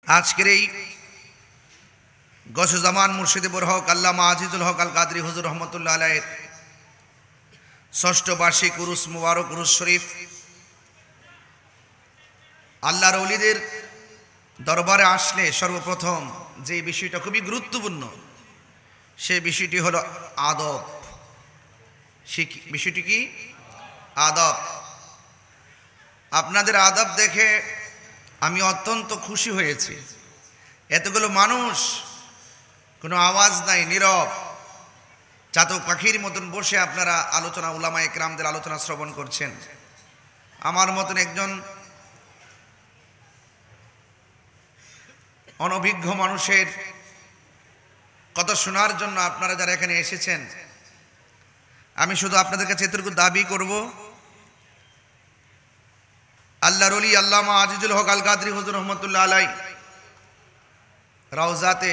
আজকের এই গৌসুজ্জামান মুর্শিদে বরহক আল্লামা আজিজুল হক আল কাদরি হুজুর রহমতুল্লাহ আলাইহির ষষ্ঠ বার্ষিক উরুস মুবারক উরুস শরীফ। আল্লাহর ওলিদের দরবারে আসলে সর্বপ্রথম যে বিষয়টা খুবই গুরুত্বপূর্ণ, সেই বিষয়টি হলো আদব। বিষয়টি কি? আদব। আপনাদের আদব দেখে আমি অত্যন্ত খুশি হয়েছি। এতগুলো মানুষ, কোনো আওয়াজ নাই, নীরব, চাতক পাখির মতন বসে আপনারা আলোচনা, উলামায়ে কেরামদের আলোচনা শ্রবণ করছেন। আমার মতন একজন অনভিজ্ঞ মানুষের কথা শোনার জন্য আপনারা যারা এখানে এসেছেন, আমি শুধু আপনাদের কাছে এতটুকু দাবি করব, আল্লাহর ওলি আল্লামা আজিজুল হক আল কাদরি হুজুর রহমতুল্লাহ আলাইহি রওজাতে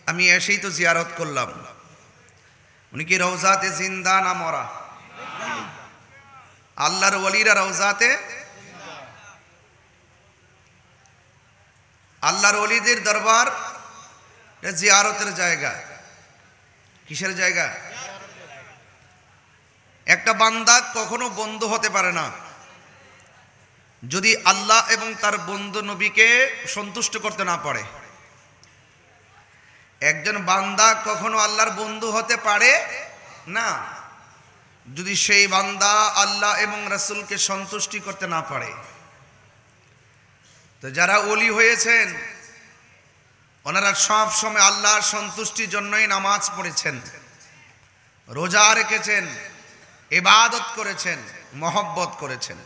আমি এসেই তো জিয়ারত করলাম। উনি কি রওজাতে জিন্দা না মরা? আল্লাহর ওলিরা রওজাতে, আল্লাহর ওলিদের দরবার জিয়ারতের জায়গা। কিসের জায়গা? একটা বান্দা কখনো বন্ধু হতে পারে না যদি আল্লাহ এবং তার বন্ধু নবীকে সন্তুষ্ট করতে না পারে। একজন বান্দা কখনো আল্লাহর বন্ধু হতে পারে না যদি সেই বান্দা আল্লাহ এবং রাসূলকে সন্তুষ্টি করতে না পারে। তো যারা ওলি হয়েছেন ওনারা সব সময় আল্লাহর সন্তুষ্টির জন্যই নামাজ পড়েছেন, রোজা রেখেছেন, ইবাদত করেছেন, মহব্বত করেছেন।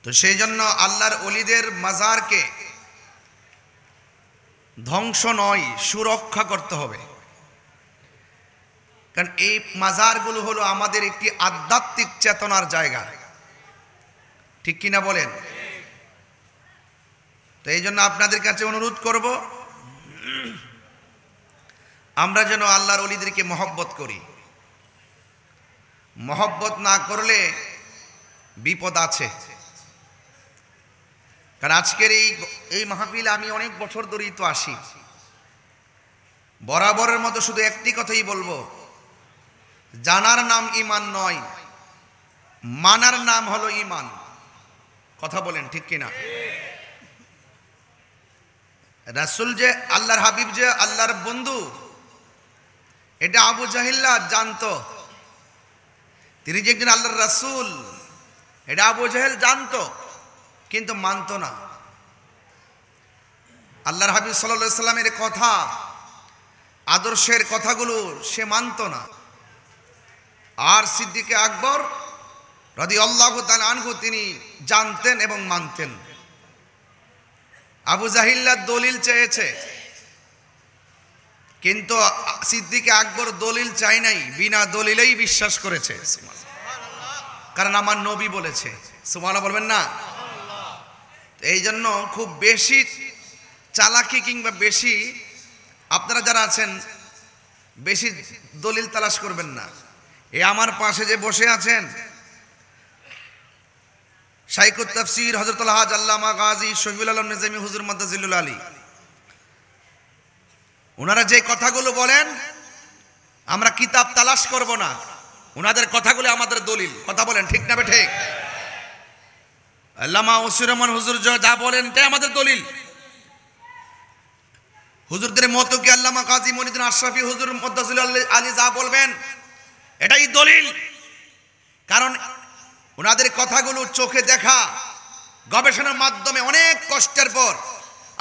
তো সেই জন্য আল্লাহর ওলিদের মাজারকে ধ্বংস নয়, সুরক্ষা করতে হবে। কারণ এই মাজারগুলো হলো আমাদের একটি আধ্যাত্মিক চেতনার জায়গা, ঠিক কিনা বলেন? তো এই জন্য আপনাদের কাছে অনুরোধ করব, আমরা যেন আল্লাহর ওলিদেরকে মহব্বত করি। মহব্বত না করলে বিপদ আছে। কারণ আজকের এই মাহফিলে আমি অনেক বছর ধরেই তো আসি, বরাবরের মতো শুধু একটি কথাই বলবো, জানার নাম ঈমান নয়, মানার নাম হলো ঈমান। কথা বলেন ঠিক কিনা? রাসূল যে আল্লাহর হাবিব, যে আল্লাহর বন্ধু, এটা আবু জাহিল্লা জানতো। তিনি যে একজন আল্লাহর রাসূল এটা আবু জাহেল জানতো, কিন্তু মানতো না। আল্লাহর হাবিব সাল্লাল্লাহু আলাইহি সাল্লামের কথা, আদর্শের কথাগুলো সে মানতো না। আর সিদ্দিকে আকবর রাদিয়াল্লাহু তাআলা আনহু তিনি জানতেন এবং মানতেন। আবু জাহিল্লা দলিল চেয়েছে, কিন্তু সিদ্দিকে আকবর দলিল চাই নাই, বিনা দলিলেই বিশ্বাস করেছে। কারণ আমার নবী বলেছে। সুবহানাল্লাহ বলবেন না? এই জন্য খুব বেশি চালাকি কিংবা বেশি আপনারা যারা আছেন বেশি দলিল তালাশ করবেন না। এই আমার পাশে যে বসে আছেন শাইখুত তাফসীর হযরতুল হাজ আল্লামা গাজী শফিউল আলম নিজামী হুজুর মাদ্দাজিল্লুল আলী, ওনারা যে কথাগুলো বলেন আমরা কিতাব তালাশ করব না, ওনাদের কথাগুলো আমাদের দলিল। কথা বলেন ঠিক না ঠিক? আল্লামা ওসির রহমান হুজুর যা বলেন এটাই আমাদের দলিল। হুজুরদের মতো কি আল্লামা কাজী মনিউদ্দিন আশরাফি হুজুর মাদ্দাজিল্লুল আলী যা বলবেন এটাই দলিল। কারণ ওনাদের কথাগুলো চোখে দেখা, গবেষণার মাধ্যমে অনেক কষ্টের পর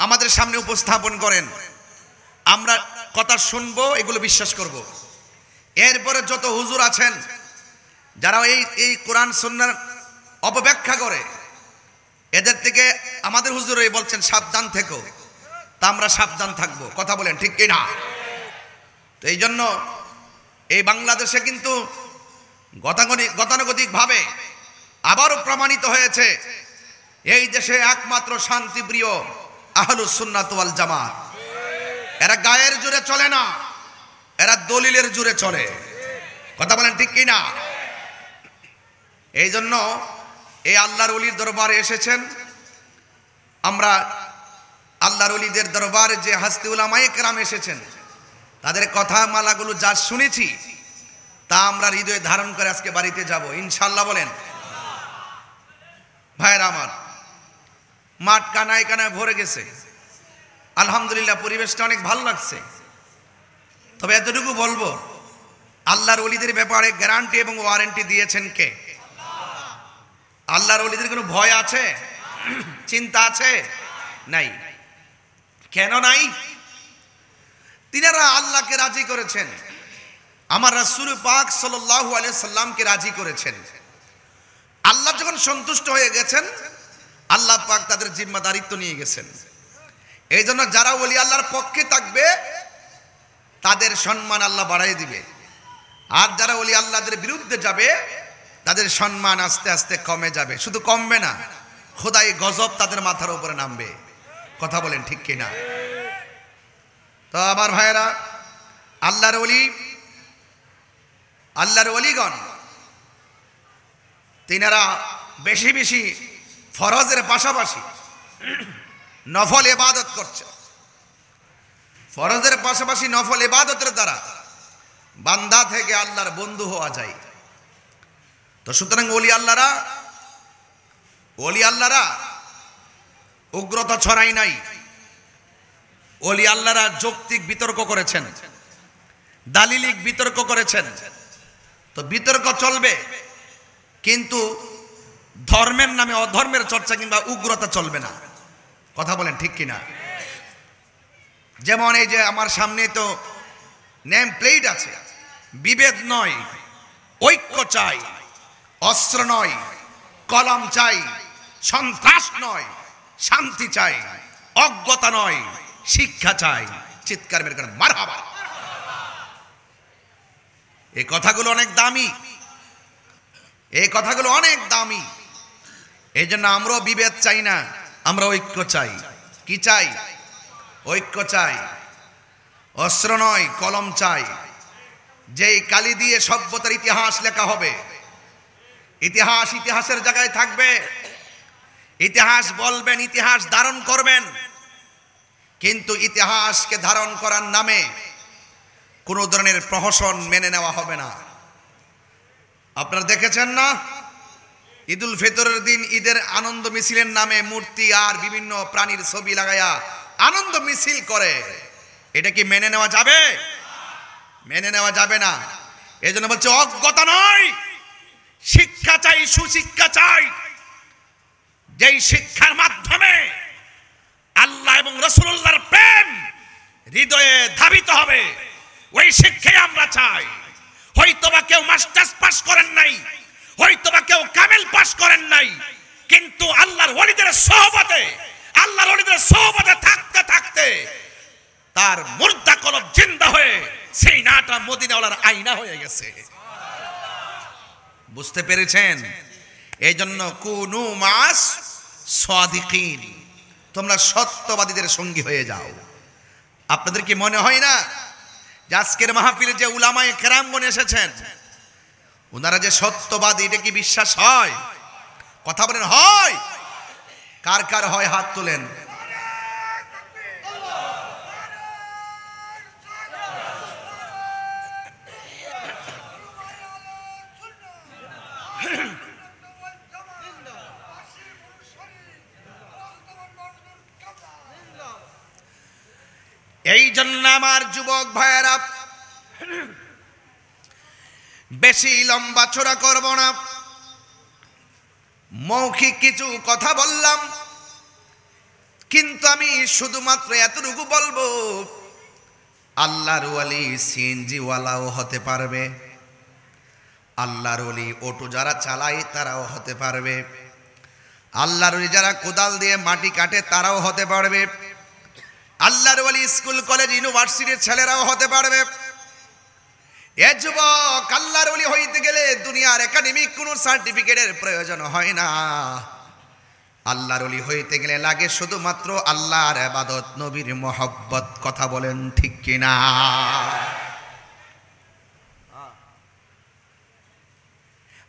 আমাদের সামনে উপস্থাপন করেন। আমরা কথা শুনবো, এগুলো বিশ্বাস করব। এরপরে যত হুজুর আছেন যারা এই কোরআন সুন্নাহর অপব্যাখ্যা করে, এদের থেকে আমাদের হুজুর বলছেন সাবধান থেকো, তা আমরা সাবধান থাকবো। কথা বলেন ঠিক কিনা? তো এই জন্য এই বাংলাদেশে কিন্তু গতানুগতিকভাবে আবারও প্রমাণিত হয়েছে এই দেশে একমাত্র শান্তিপ্রিয় আহলুস সুন্নাত ওয়াল জামাত। এরা গায়ের জোরে চলে না, এরা দলিলের জোরে চলে। কথা বলেন ঠিক কিনা? এই জন্য এই আল্লাহর ওলির দরবারে এসেছেন, আমরা আল্লাহর ওলিদের দরবারে যে হাস্তি উলামায়ে কেরাম এসেছেন তাদের কথা মালাগুলো যা শুনেছি তা আমরা হৃদয়ে ধারণ করে আজকে বাড়িতে যাব ইনশাআল্লাহ। বলেন ভাইরা আমার, মাঠ কানায় কানায় ভরে গেছে, আলহামদুলিল্লাহ পরিবেশটা অনেক ভালো লাগছে। তবে এতটুকু বলবো, আল্লাহর ওলিদের ব্যাপারে গ্যারান্টি এবং ওয়ারেন্টি দিয়েছেন কে? আল্লাহর ওলিদের কোনো ভয় আছে, চিন্তা আছে? নাই। কেন নাই? তিনারা আল্লাহকে রাজি করেছেন, আমার রাসূল পাক সাল্লাল্লাহু আলাইহি সাল্লামকে রাজি করেছেন। আল্লাহ যখন সন্তুষ্ট হয়ে গেছেন, আল্লাহ পাক তাদের জিম্মাদারিত্ব নিয়ে গেছেন। এই জন্য যারা ওলি আল্লাহর পক্ষে থাকবে তাদের সম্মান আল্লাহ বাড়াই দিবে, আর যারা ওলি আল্লাহদের বিরুদ্ধে যাবে তাদের সম্মান আস্তে আস্তে কমে যাবে। শুধু কমবে না, খোদাই গজব তাদের মাথার উপরে নামবে। কথা বলেন ঠিক কিনা? তো আমার ভাইয়েরা, আল্লাহর ওলিগণ তিনারা বেশি বেশি ফরজের পাশাপাশি নফল ইবাদত করছে। ফরজের পাশাপাশি নফল ইবাদতের দ্বারা বান্দা থেকে আল্লাহর বন্ধু হওয়া যায়। তো সুতরাং ওলি আল্লাহরা উগ্রতা ছড়াই নাই, ওলি আল্লাহরা যৌক্তিক বিতর্ক করেছেন, দালিলিক বিতর্ক করেছেন। তো বিতর্ক চলবে, কিন্তু ধর্মের নামে অধর্মের চর্চা কিংবা উগ্রতা চলবে না। কথা বলেন ঠিক কিনা? যেমন এই যে আমার সামনে তো নেম প্লেট আছে, বিভেদ নয়, ঐক্য চাই, অস্ত্র নয়, কলম চাই, সন্ত্রাস নয়, শান্তি চাই, অজ্ঞতা নয়, শিক্ষা চাই। চিৎকার বের করেন মারহাবা। এই কথাগুলো অনেক দামি, এই কথাগুলো অনেক দামি। এই জন্য আমরাও বিভেদ চাই না, আমরা ঐক্য চাই। কি চাই? ঐক্য চাই, অস্ত্র নয়, কলম চাই। যেই কালি দিয়ে সভ্যতার ইতিহাস লেখা হবে, ইতিহাসের জায়গায় থাকবে, ইতিহাস বলবেন, ইতিহাস ধারণ করবেন, কিন্তু ইতিহাসকে ধারণ করার নামে কোন ধরনের প্রহসন মেনে নেওয়া হবে না। আপনারা দেখেছেন না, ঈদুল ফিতরের দিন ঈদের আনন্দ মিছিলের নামে মূর্তি আর বিভিন্ন প্রাণীর ছবি লাগায়া আনন্দ মিছিল করে। এটা কি মেনে নেওয়া যাবে? মেনে নেওয়া যাবে না। এই জন্য বলছে অজ্ঞতা নয়, শিক্ষা চাই, সুশিক্ষা চাই। যেই শিক্ষার মাধ্যমে আল্লাহ এবং রাসূলুল্লাহর প্রেম হৃদয়ে ধাবিত হবে, ওই শিক্ষাই আমরা চাই। হয়তোবা কেউ মাস্টার্স পাস করেন নাই, হয়তোবা কেউ কামেল পাস করেন নাই, কিন্তু আল্লাহর ওলিদের সোহবতে থাকতে থাকতে তার মুর্দা কলব জিন্দা হয়ে সেই নাটা মদিনাওয়ালার আয়না হয়ে গেছে। বুঝতে পেরেছেন? এই জন্য কুনু মাস সাদিকিন, তোমরা সত্যবাদীদের সঙ্গী হয়ে যাও। আপনাদের কি মনে হয় না যে আজকের মাহফিলে যে উলামায়ে কেরামগণ এসেছেন, ওনারা যে সত্যবাদী, এটা কি বিশ্বাস হয়? কথা বলেন, হয়? কার কার হয় হাত তোলেন। এই জন্য আমার যুবক ভাইয়েরা, বেশি লম্বা চড়া করব না, মৌখিক কিছু কথা বললাম, কিন্তু আমি শুধুমাত্র এতটুকু বলবো, আল্লাহর ওলি সিএনজি ওয়ালাও হতে পারবে, আল্লাহর ওলি অটো যারা চালায় তারাও হতে পারবে, আল্লাহর ওলি যারা কোদাল দিয়ে মাটি কাটে তারাও হতে পারবে, আল্লাহর ওলি স্কুল কলেজ ইউনিভার্সিটির ছেলেরাও হতে পারবে। এ যুবক, আল্লাহর ওলি হইতে গেলে দুনিয়ার একাডেমিক কোনো সার্টিফিকেটের প্রয়োজন হয় না। আল্লাহর ওলি হইতে গেলে লাগে শুধুমাত্র আল্লাহর ইবাদত, নবীর মহব্বত। কথা বলেন ঠিক কিনা?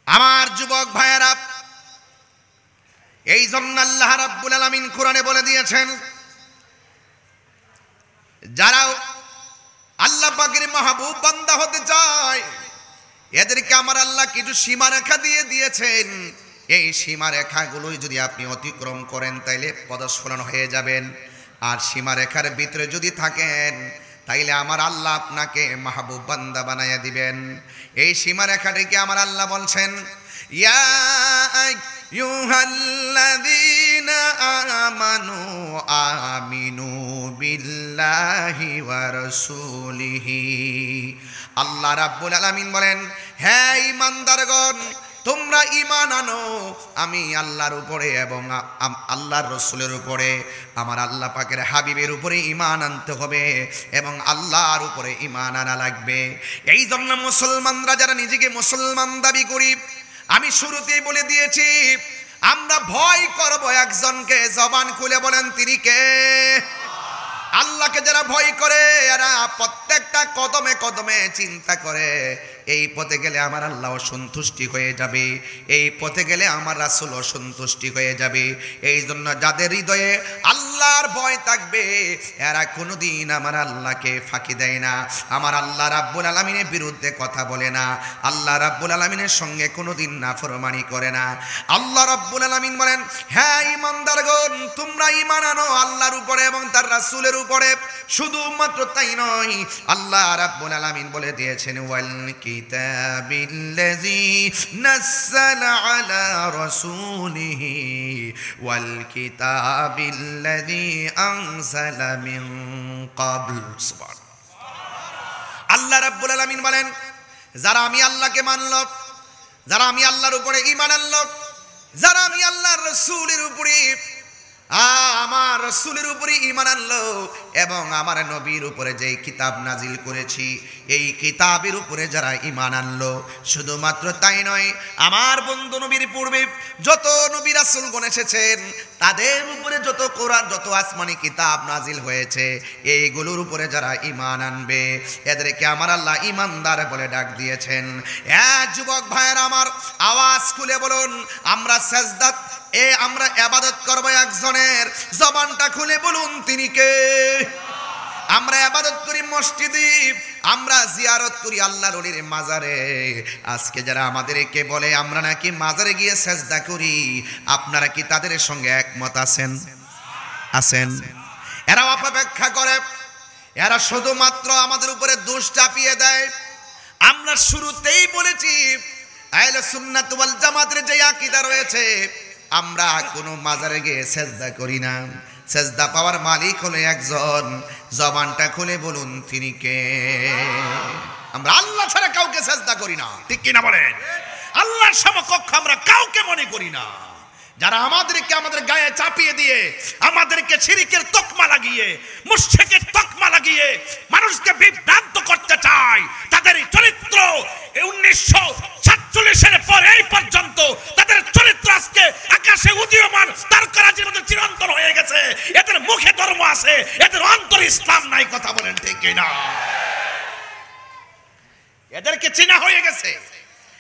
আমার যুবক ভাইয়েরা, এই জন্য আল্লাহ রাব্বুল আলামিন কোরআনে বলে দিয়েছেন, যারা আল্লাহ পাকের মাহবুব বান্দা হতে চায় এদেরকে আমার আল্লাহ কিছু সীমারেখা দিয়ে দিয়েছেন। এই সীমারেখাগুলোই যদি আপনি অতিক্রম করেন তাইলে পদস্খলন হয়ে যাবেন। আর সীমারেখার ভিতরে যদি থাকেন তাইলে আমার আল্লাহ আপনাকে মাহবুব বান্দা বানাইয়া দিবেন। এই সীমারেখাটিকে আমার আল্লাহ বলছেন, ইয়া আইয়ুহাল্লাযীনা আমানু আমিনু বিল্লাহি ওয়া রাসূলিহি। আল্লাহ রাব্বুল আলামিন বলেন, হে ঈমানদারগণ, তোমরা ঈমান আনো আমি আল্লাহর উপরে এবং আল্লাহর রাসূলের উপরে, আমার আল্লাহ পাকের হাবিবের উপরে ঈমান আনতে হবে এবং আল্লাহর উপরে ঈমান আনা লাগবে। এই জন্য মুসলমানরা যারা নিজেকে মুসলমান দাবি করি, আমি শুরুতেই বলে দিয়েছি, আমরা ভয় করব একজনকে। জবান খুলে বলেন তিনি কে? আল্লাহকে যারা ভয় করে এরা প্রত্যেকটা কদমে কদমে চিন্তা করে এই পথে গেলে আমার আল্লাহ সন্তুষ্টি হয়ে যাবে, এই পথে গেলে আমার রাসূল সন্তুষ্টি হয়ে যাবে। এই জন্য যাদের হৃদয়ে আল্লাহর ভয় থাকবে এরা কোনোদিন আমার আল্লাহকে ফাঁকি দেয় না, আমার আল্লাহ রাব্বুল আলামিনের বিরুদ্ধে কথা বলে না, আল্লাহ রাব্বুল আলামিনের সঙ্গে কোনোদিন নাফরমানি করে না। আল্লাহ রাব্বুল আলামিন বলেন, হ্যাঁ ঈমানদারগণ, তোমরা ঈমান আনো আল্লাহর উপরে এবং তার রাসূলের উপরে। শুধুমাত্র তাই নয়, আল্লাহ রাব্বুল আলামিন বলে দিয়েছেন, ওয়াল কিতাবিল্লাযী নাযালা আলা রাসূলিহি ওয়াল কিতাবিল্লাযী আনজালা মিন ক্বাবল। সুবহানাল্লাহ। আল্লাহ রাব্বুল আলামিন বলেন, যারা আমি আল্লাহকে মানল, যারা আমি আল্লাহর উপরে ঈমান আনল, যারা আমি আল্লাহর রাসূলের উপরে আমার রাসূলের উপরে ঈমান আনলো এবং আমার নবীর উপরে যেই কিতাব নাজিল করেছি এই কিতাবের উপরে যারা ঈমান আনলো, শুধুমাত্র তাই নয়, আমার বন্ধু নবীর পূর্বে যত নবী রাসূলগণ এসেছেন তাদের উপরে যত কোরআন, যত আসমানি কিতাব নাজিল হয়েছে এইগুলোর উপরে যারা ঈমান আনবে এদেরকে আমার আল্লাহ ঈমানদার বলে ডাক দিয়েছেন। যুবক ভাইয়েরা আমার, আওয়াজ খুলে বলুন, আমরা সাজদা আমরা ইবাদত করব একজনের, জবানটা খুলে বলুন তিনি কে? আমরা ইবাদত করি মসজিদে, আমরা জিয়ারত করি আল্লাহর ওলির মাজারে। আজকে যারা আমাদেরকে বলে আমরা নাকি মাজারে গিয়ে সাজদা করি, আপনারা কি তাদের সঙ্গে একমত আছেন? আছেন? এরা অপব্যাখ্যা করে, এরা শুধুমাত্র আমাদের উপরে দোষ চাপিয়ে দেয়। আমরা শুরুতেই বলেছি আহলে সুন্নাত ওয়াল জামাতের যে আকীদা রয়েছে, আমরা কোনো মাজারে গিয়ে সেজদা করি না, সেজদা পাওয়ার মালিক হলো একজন। জবানটা খুলে বলুন তিনি কে? আমরা আল্লাহ ছাড়া কাউকে সেজদা করি না, ঠিক কিনা বলেন? আল্লাহর সমকক্ষ আমরা কাউকে মনে করি না। যারা আমাদেরকে আমাদের গায়ে চাপিয়ে দিয়ে আমাদেরকে শিরকের তকমা লাগিয়ে, মুশরিকের তকমা লাগিয়ে মানুষকে বিভ্রান্ত করতে চায়, তাদের চরিত্র 1947-এর পর এই পর্যন্ত তাদের চরিত্র আজকে আকাশে উদীয়মান তারকারাজির মধ্যে চিরন্তন হয়ে গেছে। এদের মুখে ধর্ম আছে, এদের অন্তরে ইসলাম নাই। কথা বলেন ঠিক কিনা? এদেরকে চেনা হয়ে গেছে,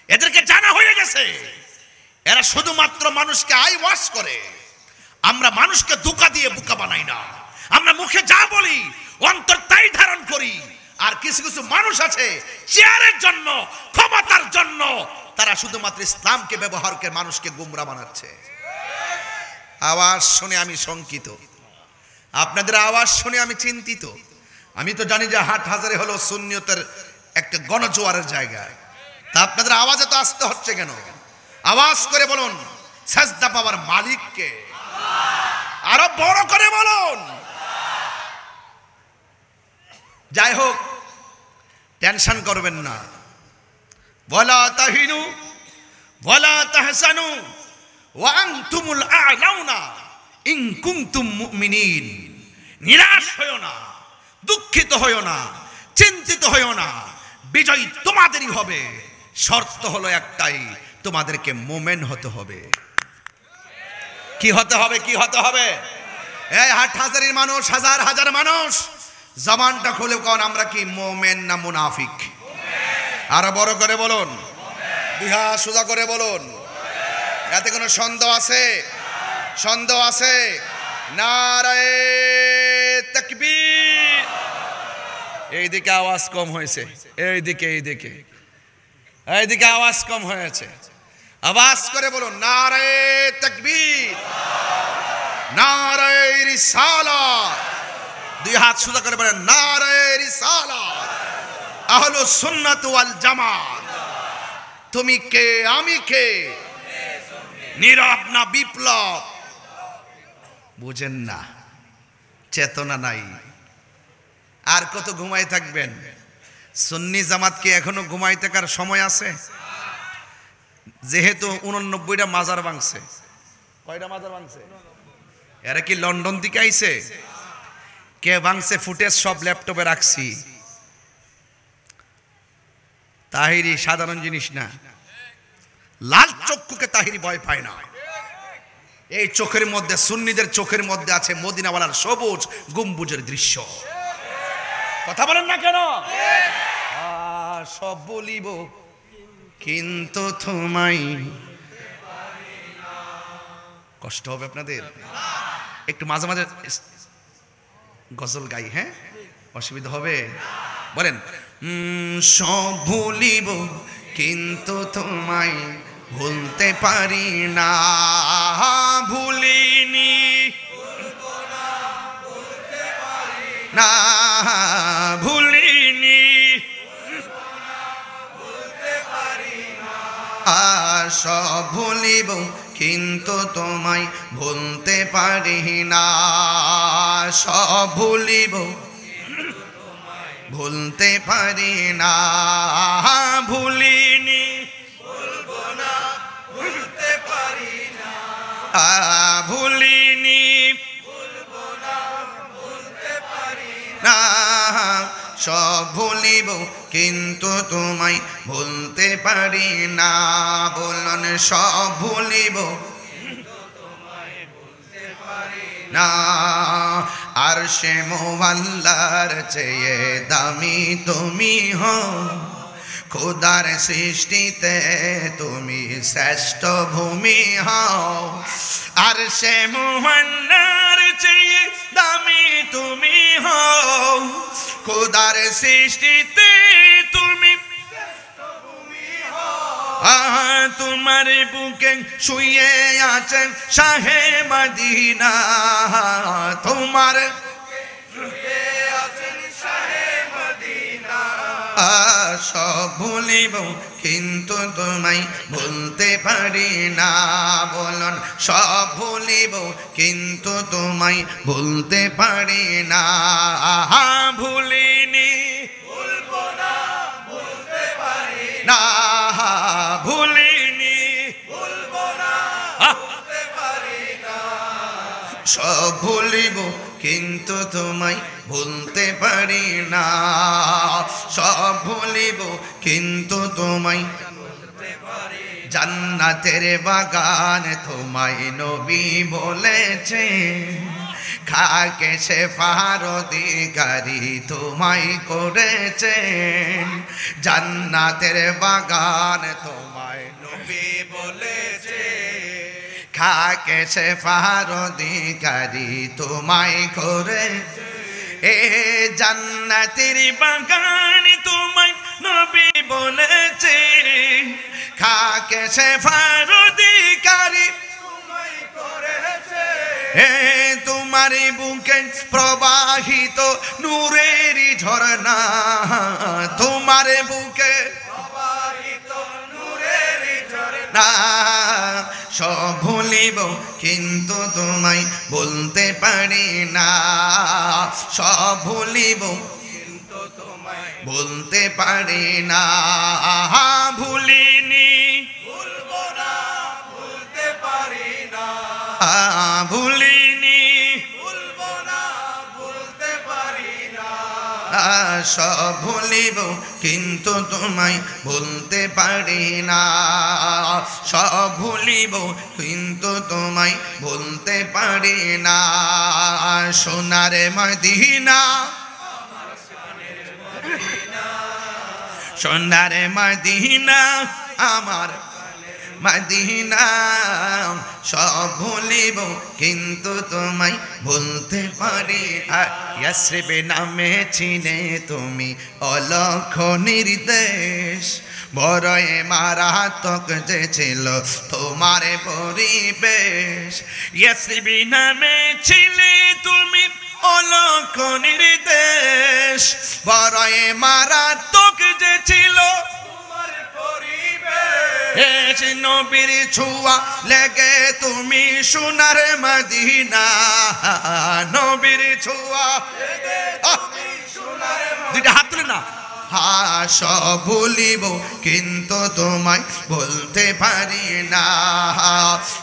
এদেরকে জানা হয়ে গেছে। এরা শুধুমাত্র মানুষকে আই ওয়াশ করে। আমরা মানুষকে ধোঁকা দিয়ে বোকা বানাই না, আমরা মুখে যা বলি অন্তর তাই ধারণ করি। আর কিছু কিছু মানুষ আছে চেয়ারের জন্য, ক্ষমতার জন্য তারা শুধুমাত্র ইসলামকে ব্যবহার করে মানুষকে গুমরা বানাচ্ছে। আওয়াজ শুনে আমি শঙ্কিত, আপনাদের আওয়াজ শুনে আমি চিন্তিত। আমি তো জানি যে হাটহাজারী হলো সুন্নিয়তের একটা গণজোয়ারের জায়গা, তা আপনাদের আওয়াজ এত আসতে হচ্ছে কেন? আওয়াজ করে বলুন সাজদা পাওয়ার মালিক কে? আরো বড় করে বলুন। যাই হোক, টেনশন করবেন না। ওয়ালা তাহিনু ওয়ালা তাহসানু ওয়া আনতুমুল আ'লাউনা ইন কুনতুম মুমিনিন। নিরাশ হয়ো না, দুঃখিত হয়ো না, চিন্তিত হয়ো না, বিজয় তোমাদেরই হবে। শর্ত হলো একটাই, তোমাদেরকে মোমেন হতে হবে। কি হতে হবে? কি হতে হবে? এই হাটহাজারীর মানুষ, হাজার হাজার মানুষ, জবানটা খুলে কোন আমরা কি মোমেন না মুনাফিক? আরো বড় করে বলুন, বিহা সোজা করে বলুন। এতে কোনো সন্দেহ আছে? সন্দেহ আছে? নারায়ে তাকবীর। এইদিকে আওয়াজ কম হয়েছে, এইদিকে আওয়াজ কম হয়েছে। আওয়াজ করে বলুন নারায়ে তাকবীর, নারায়ে রিসালাত। দুই হাত সোজা করে বলেন নারায়ে রিসালাত, আহলুস সুন্নাত ওয়াল জামাত। তুমি কে আমি কে? নীরব না বিপ্লব? বুঝেন না, চেতনা নাই। আর কত ঘুমাই থাকবেন? সুন্নি জামাতকে এখনো ঘুমাই থাকার সময় আছে? যেহেতু 89টা মাজার ভাঙছে। কয়টা মাজার ভাঙছে? এরা কি লন্ডন থেকে আইছে? কে ভাঙছে ফুটেজ সব ল্যাপটপে রাখছি। তাহিরি সাধারণ জিনিস না। লাল চক্ষুকে তাহিরি ভয় পায় না। এই চোখের মধ্যে, সুন্নিদের চোখের মধ্যে আছে মদিনাওয়ালার সবুজ গম্বুজের দৃশ্য। কথা বলেন না কেন? সব বলিব কিন্তু তোমায়। কষ্ট হবে আপনাদের? একটু মাঝে মাঝে গজল গাই, হ্যাঁ? অসুবিধা হবে? বলেন সব ভুলিব কিন্তু তোমায় ভুলতে পারি না। ভুলিনি না, ভুলিনি সব ভুলিব কিন্তু তোমায় ভুলতে পারি না। সব ভুলিব ভুলতে পারি না। ভুলিনি ভুলতে পারি না। ভুলিনি ভুলতে পারি না। সব ভুলিব কিন্তু তোমায় ভুলতে পারি না। বলুন সব ভুলিব না। আরশে মুআল্লার চেয়ে দামি তুমি হও, খোদার সৃষ্টিতে তুমি শ্রেষ্ঠ ভূমি হও। আরশে মুআল্লার চেয়ে দামি তুমি হও, খোদার সৃষ্টিতে তুমি শ্রেষ্ঠ ভূমি হও। তোমার বুকে শুয়ে আছেন শাহে মদিনা, তোমার শুয়ে আছেন শাহে মদিনা। সব ভুলিব কিন্তু তোমায় ভুলতে পারি না। বলুন সব ভুলিব কিন্তু তোমায় ভুলতে পারি না। ভুলিনি ভুলবো না ভুলতে পারি না। ভুলিনি ভুলবো না ভুলতে পারি না। সব ভুলিব কিন্তু তোমায় ভুলতে পারি না। সব ভুলিব কিন্তু তোমায় ভুলতে পারি। জান্নাতের বাগান তোমায় নবী বলেছে, খাকে শেফার অধিকারী তোমায় করেছেন। জান্নাতের বাগান তোমায় নবী বলেছে, খাকে শেফার অধিকারী তোমায় করে। এ জান্নাতের বাগান তোমায় নবী বলেছে, খাকে শেফার অধিকারী তোমায় করেছে। হে তোমার বুকে প্রবাহিত নূরের ঝরনা, তোমার বুকে প্রবাহিত নূরের ঝরনা। সব ভুলিব কিন্তু তোমায় ভুলতে পারি না। সব ভুলিব কিন্তু তোমায় ভুলতে পারি না। ভুলিনি ভুলবো না ভুলতে পারি না। ভুলিনি ভুলবো না ভুলতে পারি না। সব ভুলিব কিন্তু তোমায় ভুলতে পারি না। সব ভুলিব কিন্তু তোমায় ভুলতে পারি না। সোনার মদিনা সোনার মদিনা আমার মদিনা সব ভুলিব কিন্তু তোমায় ভুলতে পারি না ইয়াসরিব নামে চিনে তুমি অলক্ষ নির্দেশ বড়ই মারাত্মক যে ছিল তোমার পরিবেশ ইয়াসরিব নামে ছিলে তুমি অলক্ষ নির্দেশ বড়ই মারাত্মক যে ছিল তোমার পরিবেশ নবীর ছোঁয়া লেগে তুমি সোনার মদিনা নবীর ছোঁয়া লেগে তুমি সোনার মদিনা দুইটা হাত তুলে না সব ভুলিব কিন্তু তোমায় বলতে পারি না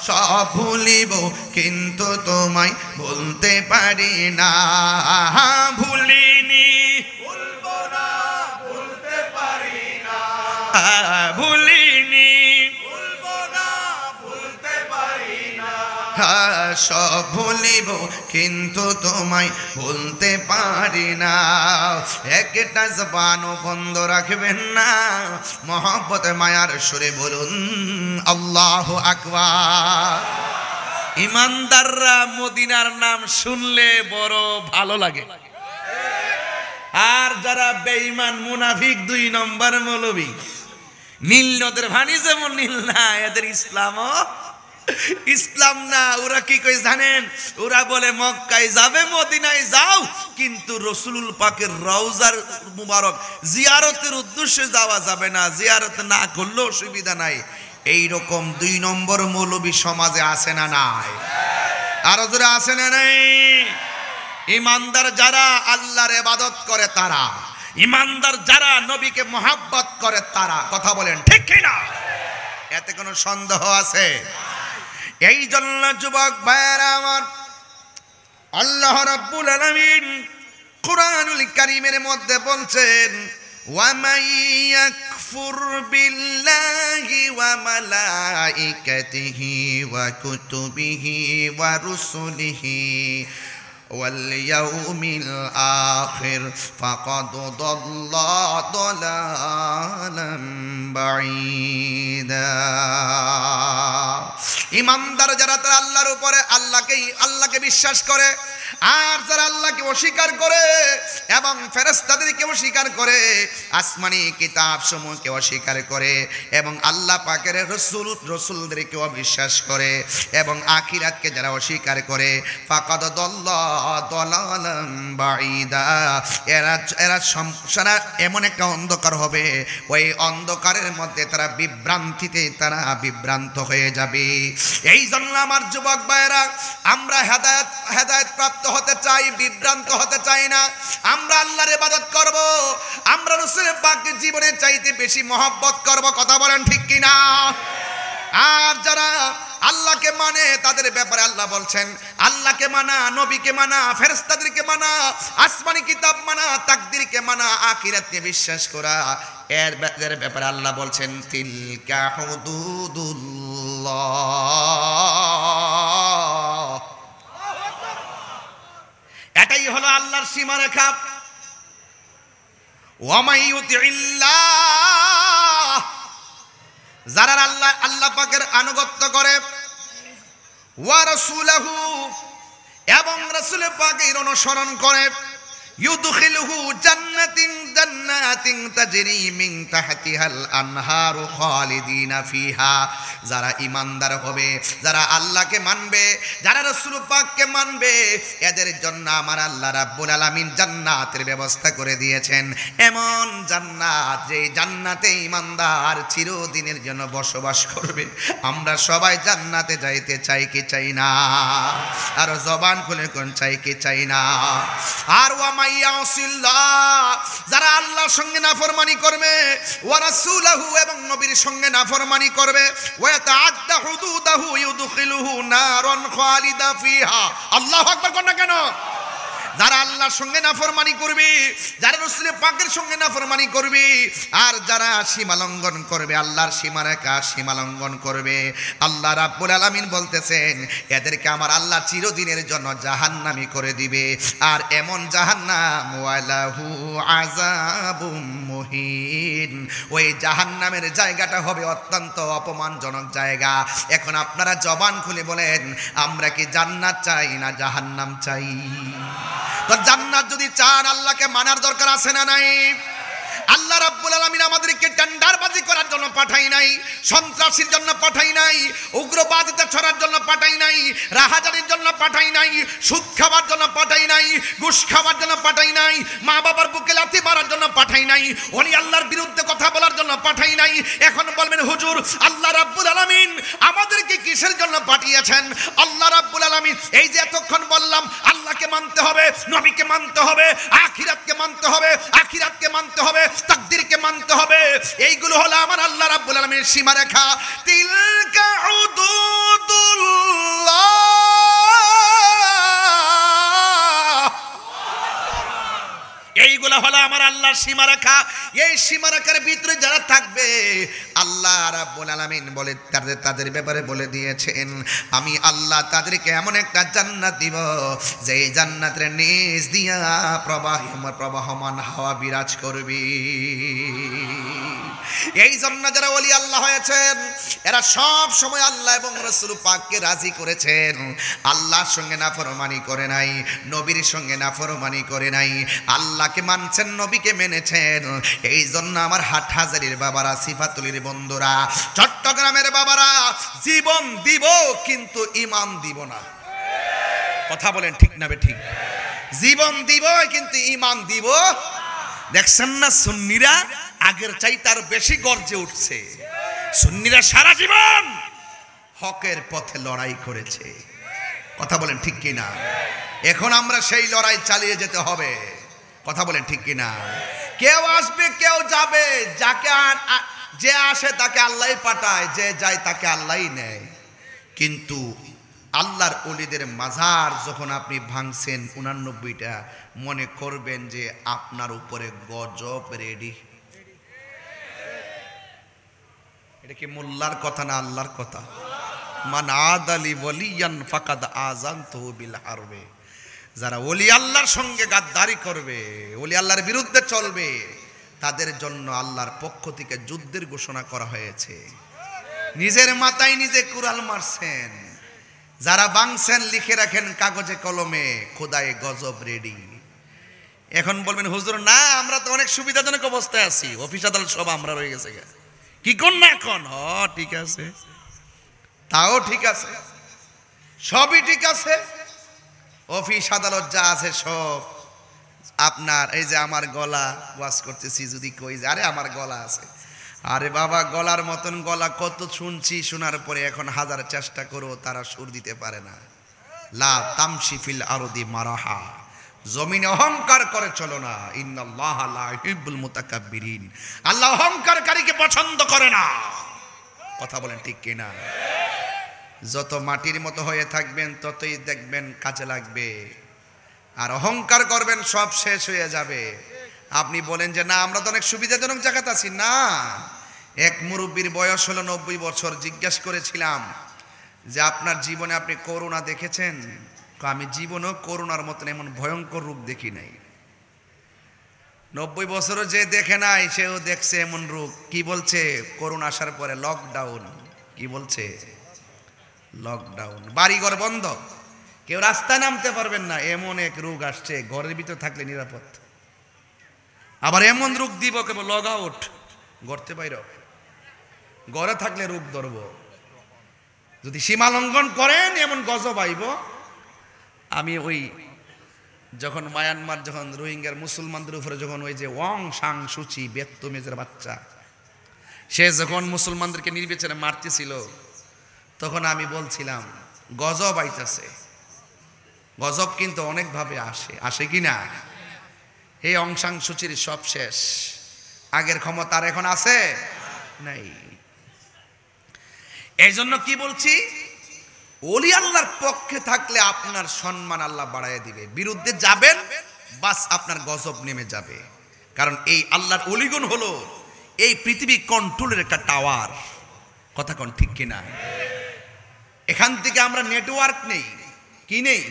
সব ভুলিব কিন্তু তোমায় বলতে পারি না ভুলিনি ভুলবো না বলতে পারি না ভুলিনি ভুলবো না বলতে পারি না সব ভুলিব কিন্তু তোমায় বলতে পারি না একটা জবানও বন্ধ রাখবেন না মহব্বত মায়ার সুরে বলুন আল্লাহু আকবার ইমানদাররা মদিনার নাম শুনলে বড় ভালো লাগে আর যারা বেঈমান মুনাফিক 2 নম্বর মৌলবী নীল নদের পানি যেমন নীল না এদের ইসলাম না ওরা কি কই জানেন ওরা বলে মক্কায় যাবে মদিনায় যাও কিন্তু রাসূলুল পাকের রওজার মুবারক জিয়ারতের উদ্দেশ্যে যাওয়া যাবে না জিয়ারত না করলেও অসুবিধা নাই এই রকম 2 নম্বর মৌলবী সমাজে আছে না নাই আরো জোরে আছে না নাই ইমানদার যারা আল্লাহর ইবাদত করে তারা ইমানদার যারা নবীকে মহব্বত করে তারা কথা বলেন ঠিক কি না এতে কোনো সন্দেহ আছে এই জন্য যুবক ভাইরা আমার আল্লাহ রাব্বুল আলামিন কুরআনুল কারীমের মধ্যে বলছেন ওয়া মান ইয়াকফুর বিল্লাহি ওয়া মালাইকাতিহি ওয়া কুতুবিহি ওয়া রুসুলিহি ওয়াল ইয়াউমিল আখির ফাকাদ দাল্লা দালালাম বাঈদা ইমানদার যারা তারা আল্লাহর উপরে আল্লাহকে বিশ্বাস করে আর যারা আল্লাহকে অস্বীকার করে এবং ফেরেশতাদেরকে অস্বীকার করে আসমানি কিতাব সমূহকে অস্বীকার করে এবং আল্লাহ পাকের রাসূলদেরকে অবিশ্বাস করে এবং আখিরাতকে যারা অস্বীকার করে ফাকাদ দাল্লা দালালাম বাঈদা এরা সংসারা এমন একটা অন্ধকার হবে ওই অন্ধকারের মধ্যে তারা বিভ্রান্ত হয়ে যাবে এই জন্য আমার যুবক ভাইরা আমরা হেদায়েত প্রাপ্ত হতে চাই বিভ্রান্ত হতে চাই না আমরা আল্লাহর ইবাদত করব আমরা রাসূলের পাকের জীবনের চাইতে বেশি মহব্বত করব কথা বলেন ঠিক কি না আর যারা আল্লাহকে মানে তাদের ব্যাপারে আল্লাহ বলছেন আল্লাহকে মানা নবীকে মানা ফেরেশতাদেরকে মানা আসমানি কিতাব মানা তাকদীরকে মানা আখিরাতকে বিশ্বাস করা এর ব্যাপারে আল্লাহ বলছেন তিলকা হুদুদুল্লাহ এটাই হলো আল্লাহর সীমারেখা ওয়া মান ইউতিল্লাহ যারা আল্লাহ পাকের আনুগত্য করে ওয়া রাসূলহু এবং রাসূল পাকের অনুসরণ করে ইউদখিলহু জান্নাতিন তাজরি মিন তাহতিহাল আনহারু খালিদিনা ফিহা যারা ঈমানদার হবে যারা আল্লাহকে মানবে যারা রাসূল পাককে মানবে এদের জন্য আমার আল্লাহ রাব্বুল আলামিন জান্নাতের ব্যবস্থা করে দিয়েছেন এমন জান্নাত যে জান্নাতে ঈমানদার চিরদিনের জন্য বসবাস করবে আমরা সবাই জান্নাতে যাইতে চাই কি চাই না আর জবান খুলে কোন চাই কি চাই না আর ওয়া যারা আল্লাহর সঙ্গে নাফরমানি করবে ওয়া রাসূলহু এবং নবীর সঙ্গে নাফরমানি করবে ওয়া তাআদ্দা হুদুদাহু ইউদখিলুহু নারান খালিদা ফিহা আল্লাহু আকবার কোন না কেন যারা আল্লাহর সঙ্গে নাফরমানি করবে যারা রাসূলের পাকের সঙ্গে নাফরমানি করবে আর যারা সীমা লঙ্ঘন করবে আল্লাহর সীমারেখা সীমা লঙ্ঘন করবে আল্লাহ রাব্বুল আলামিন বলতেছেন এদেরকে আমার আল্লাহ চিরদিনের জন্য জাহান্নামী করে দিবে আর এমন জাহান্নাম ওয়ালাহু আযাবুম মুহিন। ওই জাহান্নামের জায়গাটা হবে অত্যন্ত অপমানজনক জায়গা। এখন আপনারা জবান খুলে বলেন, আমরা কি জান্নাত চাই না জাহান্নাম চাই? তো জান্নাত যদি চান আল্লাহকে মানার দরকার আছে না নাই? আল্লাহ রাব্বুল আলামিন আমাদেরকে টেন্ডারবাজি করার জন্য পাঠাই নাই, সন্ত্রাসীর জন্য পাঠাই নাই, উগ্রবাদিতা ছড়ার জন্য পাঠাই নাই, রাহাজানির জন্য পাঠাই নাই, সুদ খাওয়ার জন্য পাঠাই নাই, ঘুষ খাওয়ার জন্য পাঠাই নাই, মা বাবার বুকে লাথি মারার জন্য পাঠাই নাই, ওলি আল্লাহর বিরুদ্ধে কথা বলার জন্য পাঠাই নাই। এখন বলবেন হুজুর আল্লাহ রাব্বুল আলামিন আমাদেরকে কিসের জন্য পাঠিয়েছেন? আল্লাহ রাব্বুল আলামিন এই যে এতক্ষণ বললাম আল্লাহকে মানতে হবে, নবীকে মানতে হবে, আখিরাতকে মানতে হবে, আখিরাতকে মানতে হবে, তাকদীরকে মানতে হবে, এইগুলো হলো আমার আল্লাহ রাব্বুল আলামিনের সীমারেখা। তিলকা হুদুদুল্লাহ, এইগুলো হলো আমার আল্লাহর সীমারেখা। এই সীমারেখার ভিতরে যারা থাকবে আল্লাহ রাব্বুল আলামিন বলে তাদের ব্যাপারে বলে দিয়েছেন, আমি আল্লাহ তাদেরকে এমন একটা জান্নাত দিব যে জান্নাতের নিচ দিয়া প্রবাহমান হাওয়া বিরাজ করবে। এই জন্য যারা ওলি আল্লাহ হয়েছেন এরা সব সময় আল্লাহ এবং রাসূল পাককে রাজি করেছেন। আল্লাহর সঙ্গে নাফরমানি করে নাই, নবীর সঙ্গে নাফরমানি করে নাই, আল্লাহকে মানছেন, নবীকে মেনেছেন। এই জন্য আমার হাটহাজারীর বাবারা, সিফাতুলির বন্ধুরা, চট্টগ্রামের বাবারা, জীবন দিব কিন্তু ঈমান দিব না। কথা বলেন ঠিক না ঠিক? জীবন দিব কিন্তু ঈমান দিব। দেখছেন না সুন্নিরা আগের চাইতে আরো বেশি গর্জে উঠছে। সুন্নিরা সারা জীবন হকের পথে লড়াই করেছে। কথা বলেন ঠিক কিনা? এখন আমরা সেই লড়াই চালিয়ে যেতে হবে। কথা বলেন ঠিক কিনা? কেউ আসবে কেউ যাবে, যাকে যে আসে তাকে আল্লাহই পাঠায়, যে যায় তাকে আল্লাহই নেয়। কিন্তু আল্লাহর ওলিদের মাজার যখন আপনি ভাঙছেন 89টা, মনে করবেন যে আপনার উপরে গজব রেডি। এটা কি মোল্লার কথা না আল্লাহর কথা? মান আদালি ওয়ালিয়ান ফাকাদ আযানতুহু বিল হারবে। যারা ওলি আল্লাহর সঙ্গে গাদ্দারি করবে, ওলি আল্লাহর বিরুদ্ধে চলবে, তাদের জন্য আল্লাহর পক্ষ থেকে যুদ্ধের ঘোষণা করা হয়েছে। নিজের মাথায় নিজে কুড়াল মারছেন। যারা ভাঙছেন লিখে রাখেন কাগজে কলমে, খোদায় গজব রেডি। এখন বলবেন হুজুর না আমরা তো অনেক সুবিধাজনক অবস্থায় আছি, অফিস আদালত সব আমরা রয়ে গেছে, কি কর না এখন? ঠিক আছে, তাও ঠিক আছে, সবই ঠিক আছে। অফিস আদালত যা আছে সব আপনার। এই যে আমার গলা ওয়াজ করতেছি, যদি কই যে আরে আমার গলা আছে, আরে বাবা গলার মতন গলা কত শুনছি, শোনার পরে এখন হাজার চেষ্টা করো তারা সুর দিতে পারে না। লা তামশি ফিল আরদি মারাহা, জমিনে অহংকার করে চলো না। ইন্নাল্লাহা লা ইউহিব্বুল মুতাকাব্বিরিন, আল্লাহ অহংকারকারীকে পছন্দ করে না। কথা বলেন ঠিক কিনা? যত মাটির মতো হয়ে থাকবেন ততই দেখবেন কাজে লাগবে, আর অহংকার করবেন সব শেষ হয়ে যাবে। আপনি বলেন যে না আমরা তো অনেক সুবিধাজনক জায়গাতে আছি। না, এক মুরব্বীর বয়স হলো 90 বছর। জিজ্ঞেস করেছিলাম যে আপনার জীবনে আপনি করোনা দেখেছেন? আমি জীবনেও করোনার মতন এমন ভয়ঙ্কর রূপ দেখি নাই। 90 বছরও যে দেখে নাই সেও দেখছে এমন রূপ। কি বলছে? করোনা আসার পরে লকডাউন। কি বলছে? লকডাউন, বাড়িঘর বন্ধ, কেউ রাস্তায় নামতে পারবেন না, এমন এক রোগ আসছে। ঘরের ভিতরে থাকলে নিরাপদ। আবার এমন রোগ দিব কেবল লগ আউট, গড়তে বাইর, ঘরে থাকলে রোগ ধরব। যদি সীমা লঙ্ঘন করেন এমন গজব আইব। আমি ওই যখন মায়ানমার, যখন রোহিঙ্গার মুসলমানদের উপরে যখন ওই যে ওয়াং সাং সুচি বেত্তমেজের বাচ্চা, সে যখন মুসলমানদেরকে নির্বিচারে মারতেছিল, তখন আমি বলছিলাম গজব আইতাছে। গজব কিন্তু অনেকভাবে আসে, আসে কি না? এই অং সাং সুচির সব শেষ। আগের ক্ষমতা আর এখন আছে নাই। এই জন্য কি বলছি, ওলি আল্লাহর পক্ষে থাকলে আপনার সম্মান আল্লাহ বাড়াইয়া দিবে। বিরুদ্ধে যাবেন বাস আপনার গজব নেমে যাবে। কারণ এই আল্লাহর অলিগুণ হলো এই পৃথিবী কন্ট্রোলের একটা টাওয়ার। কথা কোন ঠিক কিনা? এখান থেকে আমরা নেটওয়ার্ক নেই, কি নেই?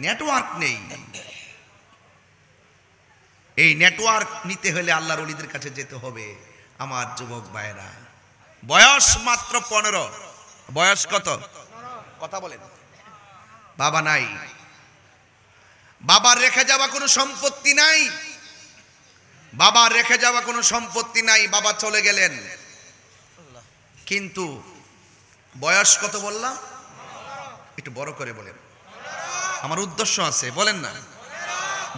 নেটওয়ার্ক নেই। এই নেটওয়ার্ক নিতে হলে আল্লাহর ওলিদের কাছে যেতে হবে। আমার যুবক ভাইরা, বয়স মাত্র 15, বয়স কত? কথা বলেন। বাবা নাই, বাবার রেখে যাওয়া কোনো সম্পত্তি নাই, বাবার রেখে যাওয়া কোনো সম্পত্তি নাই, বাবা চলে গেলেন। কিন্তু বয়স কত বললাম? একটু বড় করে বলেন, আমার উদ্দেশ্য আছে, বলেন না।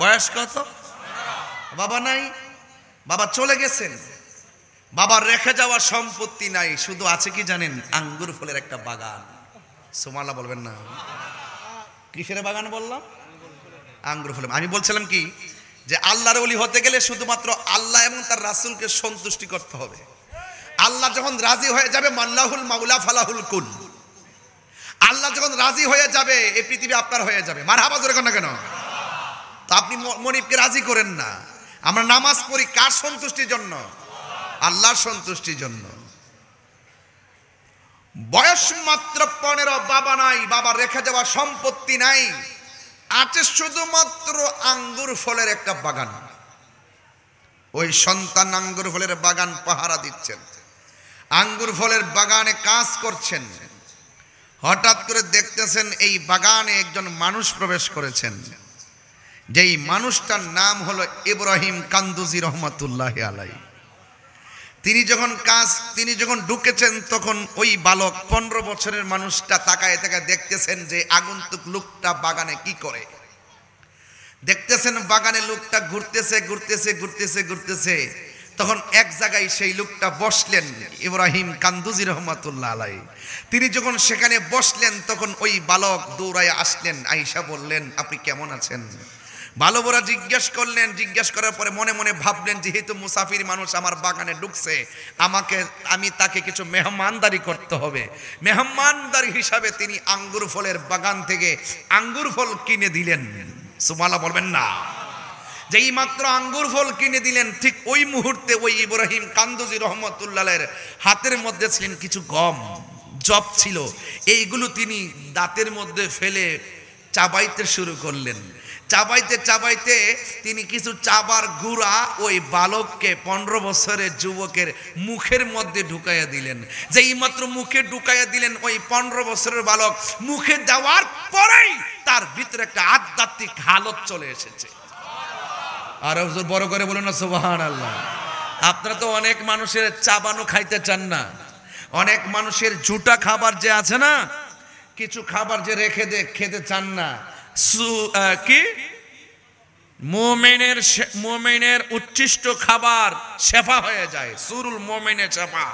বয়স কত? বাবা নাই, বাবা চলে গেছেন, বাবার রেখে যাওয়া সম্পত্তি নাই, শুধু আছে কি জানেন? আঙ্গুর ফলের একটা বাগান। সুবহানাল্লাহ বলবেন না? কিসের বাগান বললাম? আঙ্গুর ফলের। আমি বলছিলাম কি যে আল্লাহর ওলি হতে গেলে শুধুমাত্র আল্লাহ এবং তার রাসূলকে সন্তুষ্টি করতে হবে। আল্লাহ যখন রাজি হয়ে যাবে, মাল্লাহুল মাওলা ফালাহুল কুল, আল্লাহ যখন রাজি হয়ে যাবে এই পৃথিবী আপনার হয়ে যাবে। মারহাবা জোরে কর না কেন? তো আপনি মনিবকে রাজি করেন না। আমরা নামাজ পড়ি কার সন্তুষ্টির জন্য? আল্লাহর সন্তুষ্টির জন্য। বয়স মাত্র 15, বাবা নাই, বাবা রেখে যাওয়া সম্পত্তি নাই, আছে শুধুমাত্র আঙ্গুর ফলের একটা বাগান। ওই সন্তান আঙ্গুর ফলের বাগান পাহারা দিচ্ছেন, আঙ্গুর ফলের বাগানে কাজ করছেন। হঠাৎ করে দেখতেছেন এই বাগানে একজন মানুষ প্রবেশ করেছেন, যেই মানুষটার নাম হলো ইব্রাহিম কান্দুজি রহমাতুল্লাহি আলাইহি। তিনি যখন ঢুকেছেন তখন ওই বালক 15 বছরের মানুষটা তাকায় তাকায় দেখতেছেন যে আগন্তুক লোকটা বাগানে কি করে। দেখতেছেন বাগানে লোকটা ঘুরতেছে। তখন এক জায়গায় সেই লোকটা বসলেন, ইব্রাহিম কান্দুজি রহমাতুল্লাহ আলাইহি। তিনি যখন সেখানে বসলেন তখন ওই বালক দৌড়ায় আসলেন, আয়েশা বললেন, আপনি কেমন আছেন? ভালো বড় জিজ্ঞেস করার পরে মনে মনে ভাবলেন, যেহেতু মুসাফির মানুষ আমার বাগানে ঢুকছে, আমি তাকে কিছু মেহমানদারি করতে হবে। মেহমানদারি হিসাবে তিনি আঙ্গুর ফলের বাগান থেকে আঙ্গুর ফল কিনে দিলেন। সুবহানাল্লাহ বলবেন না? যেই মাত্র আঙ্গুর ফল কিনে দিলেন, ঠিক ওই মুহূর্তে ওই ইব্রাহিম কান্দুজি রহমাতুল্লাহের হাতের মধ্যে ছিলেন কিছু গম, জব ছিল। এইগুলো তিনি দাঁতের মধ্যে ফেলে চাবাইতে শুরু করলেন। চাবাইতে তিনি কিছু চাবার গুঁড়া ওই বালককে, 15 বছরের যুবকের মুখের মধ্যে ঢুকাইয়া দিলেন। যেই মাত্র মুখে ঢুকাইয়া দিলেন, ওই 15 বছরের বালক মুখে দেওয়ার পরেই তার ভিতরে একটা আধ্যাত্মিক হালত চলে এসেছে। আর বড় করে বলুন না সুবহানাল্লাহ। আপনারা তো অনেক মানুষের চাবানো খাইতে চান না, অনেক মানুষের ঝুটা খাবার যে আছে না, কিছু খাবার যে রেখে খেতে চান না। কি মুমিনের উচ্ছিষ্ট খাবার শেফা হয়ে যায়, সুরুল মুমিনের শেফা।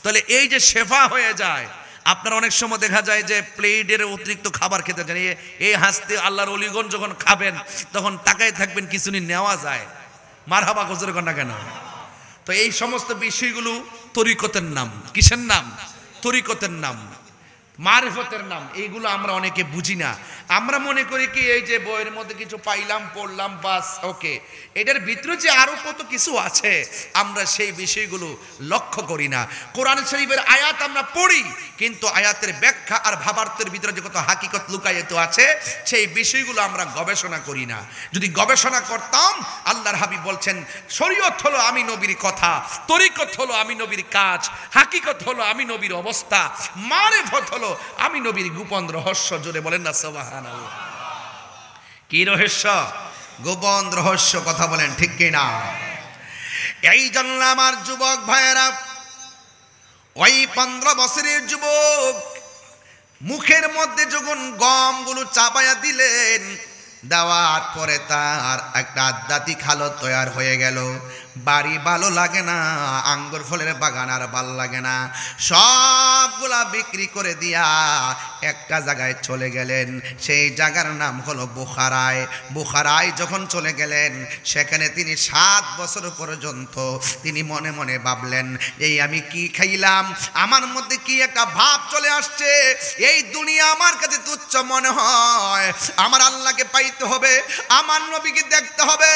তাহলে এই যে শেফা হয়ে যায়, আপনার অনেক সময় দেখা যায় যে প্লেটের অতিরিক্ত খাবার খেতে চান, এই হাসতে আল্লাহর ওলিগণ যখন খাবেন তখন তাকায় থাকবেন কিছু নেওয়া যায়। মারহাবা গজর কন্যা কেন? তো এই সমস্ত বিষয়গুলো তরিকতের নাম। কিসের নাম? তরিকতের নাম, মারিফতের নাম। এইগুলো আমরা অনেকে বুঝি না। আমরা মনে করি কি এই যে বইয়ের মধ্যে কিছু পাইলাম, পড়লাম, বাস ওকে। এটার ভিতরে যে আরো কত কিছু আছে আমরা সেই বিষয়গুলো লক্ষ্য করি না। কোরআন শরীফের আয়াত আমরা পড়ি, কিন্তু আয়াতের ব্যাখ্যা আর ভাবার্থের ভিতরে যে কত হাকিকত লুকায়িত আছে সেই বিষয়গুলো আমরা গবেষণা করি না। যদি গবেষণা করতাম, আল্লাহর হাবিব বলছেন, শরীয়ত হলো আমি নবীর কথা, তরিকত হলো আমি নবীর কাজ, হাকিকত হলো আমি নবীর অবস্থা, মারিফত হলো আমি নবীর গোপন রহস্য। জোরে বলেন না সুবহানাল্লাহ। কি রহস্য? গোপন রহস্য। কথা বলেন ঠিক কি না? এই জন্য আমার যুবক ভাইয়েরা, ওই 15 বছরের যুবক মুখের মধ্যে যখন গমগুলো চাপায়া দিলেন, দেওয়ার পরে তার একটা আধ্যাত্মিক হালত তৈরি হয়ে গেল। বাড়ি ভালো লাগে না, আঙ্গুর ফলের বাগান আর ভাল লাগে না, সবগুলা বিক্রি করে দিয়া একটা জায়গায় চলে গেলেন। সেই জায়গার নাম হলো বুখারায় যখন চলে গেলেন, সেখানে তিনি 7 বছর পর্যন্ত তিনি মনে মনে ভাবলেন, এই আমি কি খাইলাম, আমার মধ্যে কি একটা ভাব চলে আসছে, এই দুনিয়া আমার কাছে তুচ্ছ মনে হয়, আমার আল্লাহকে পাইতে হবে, আমার নবীকে দেখতে হবে।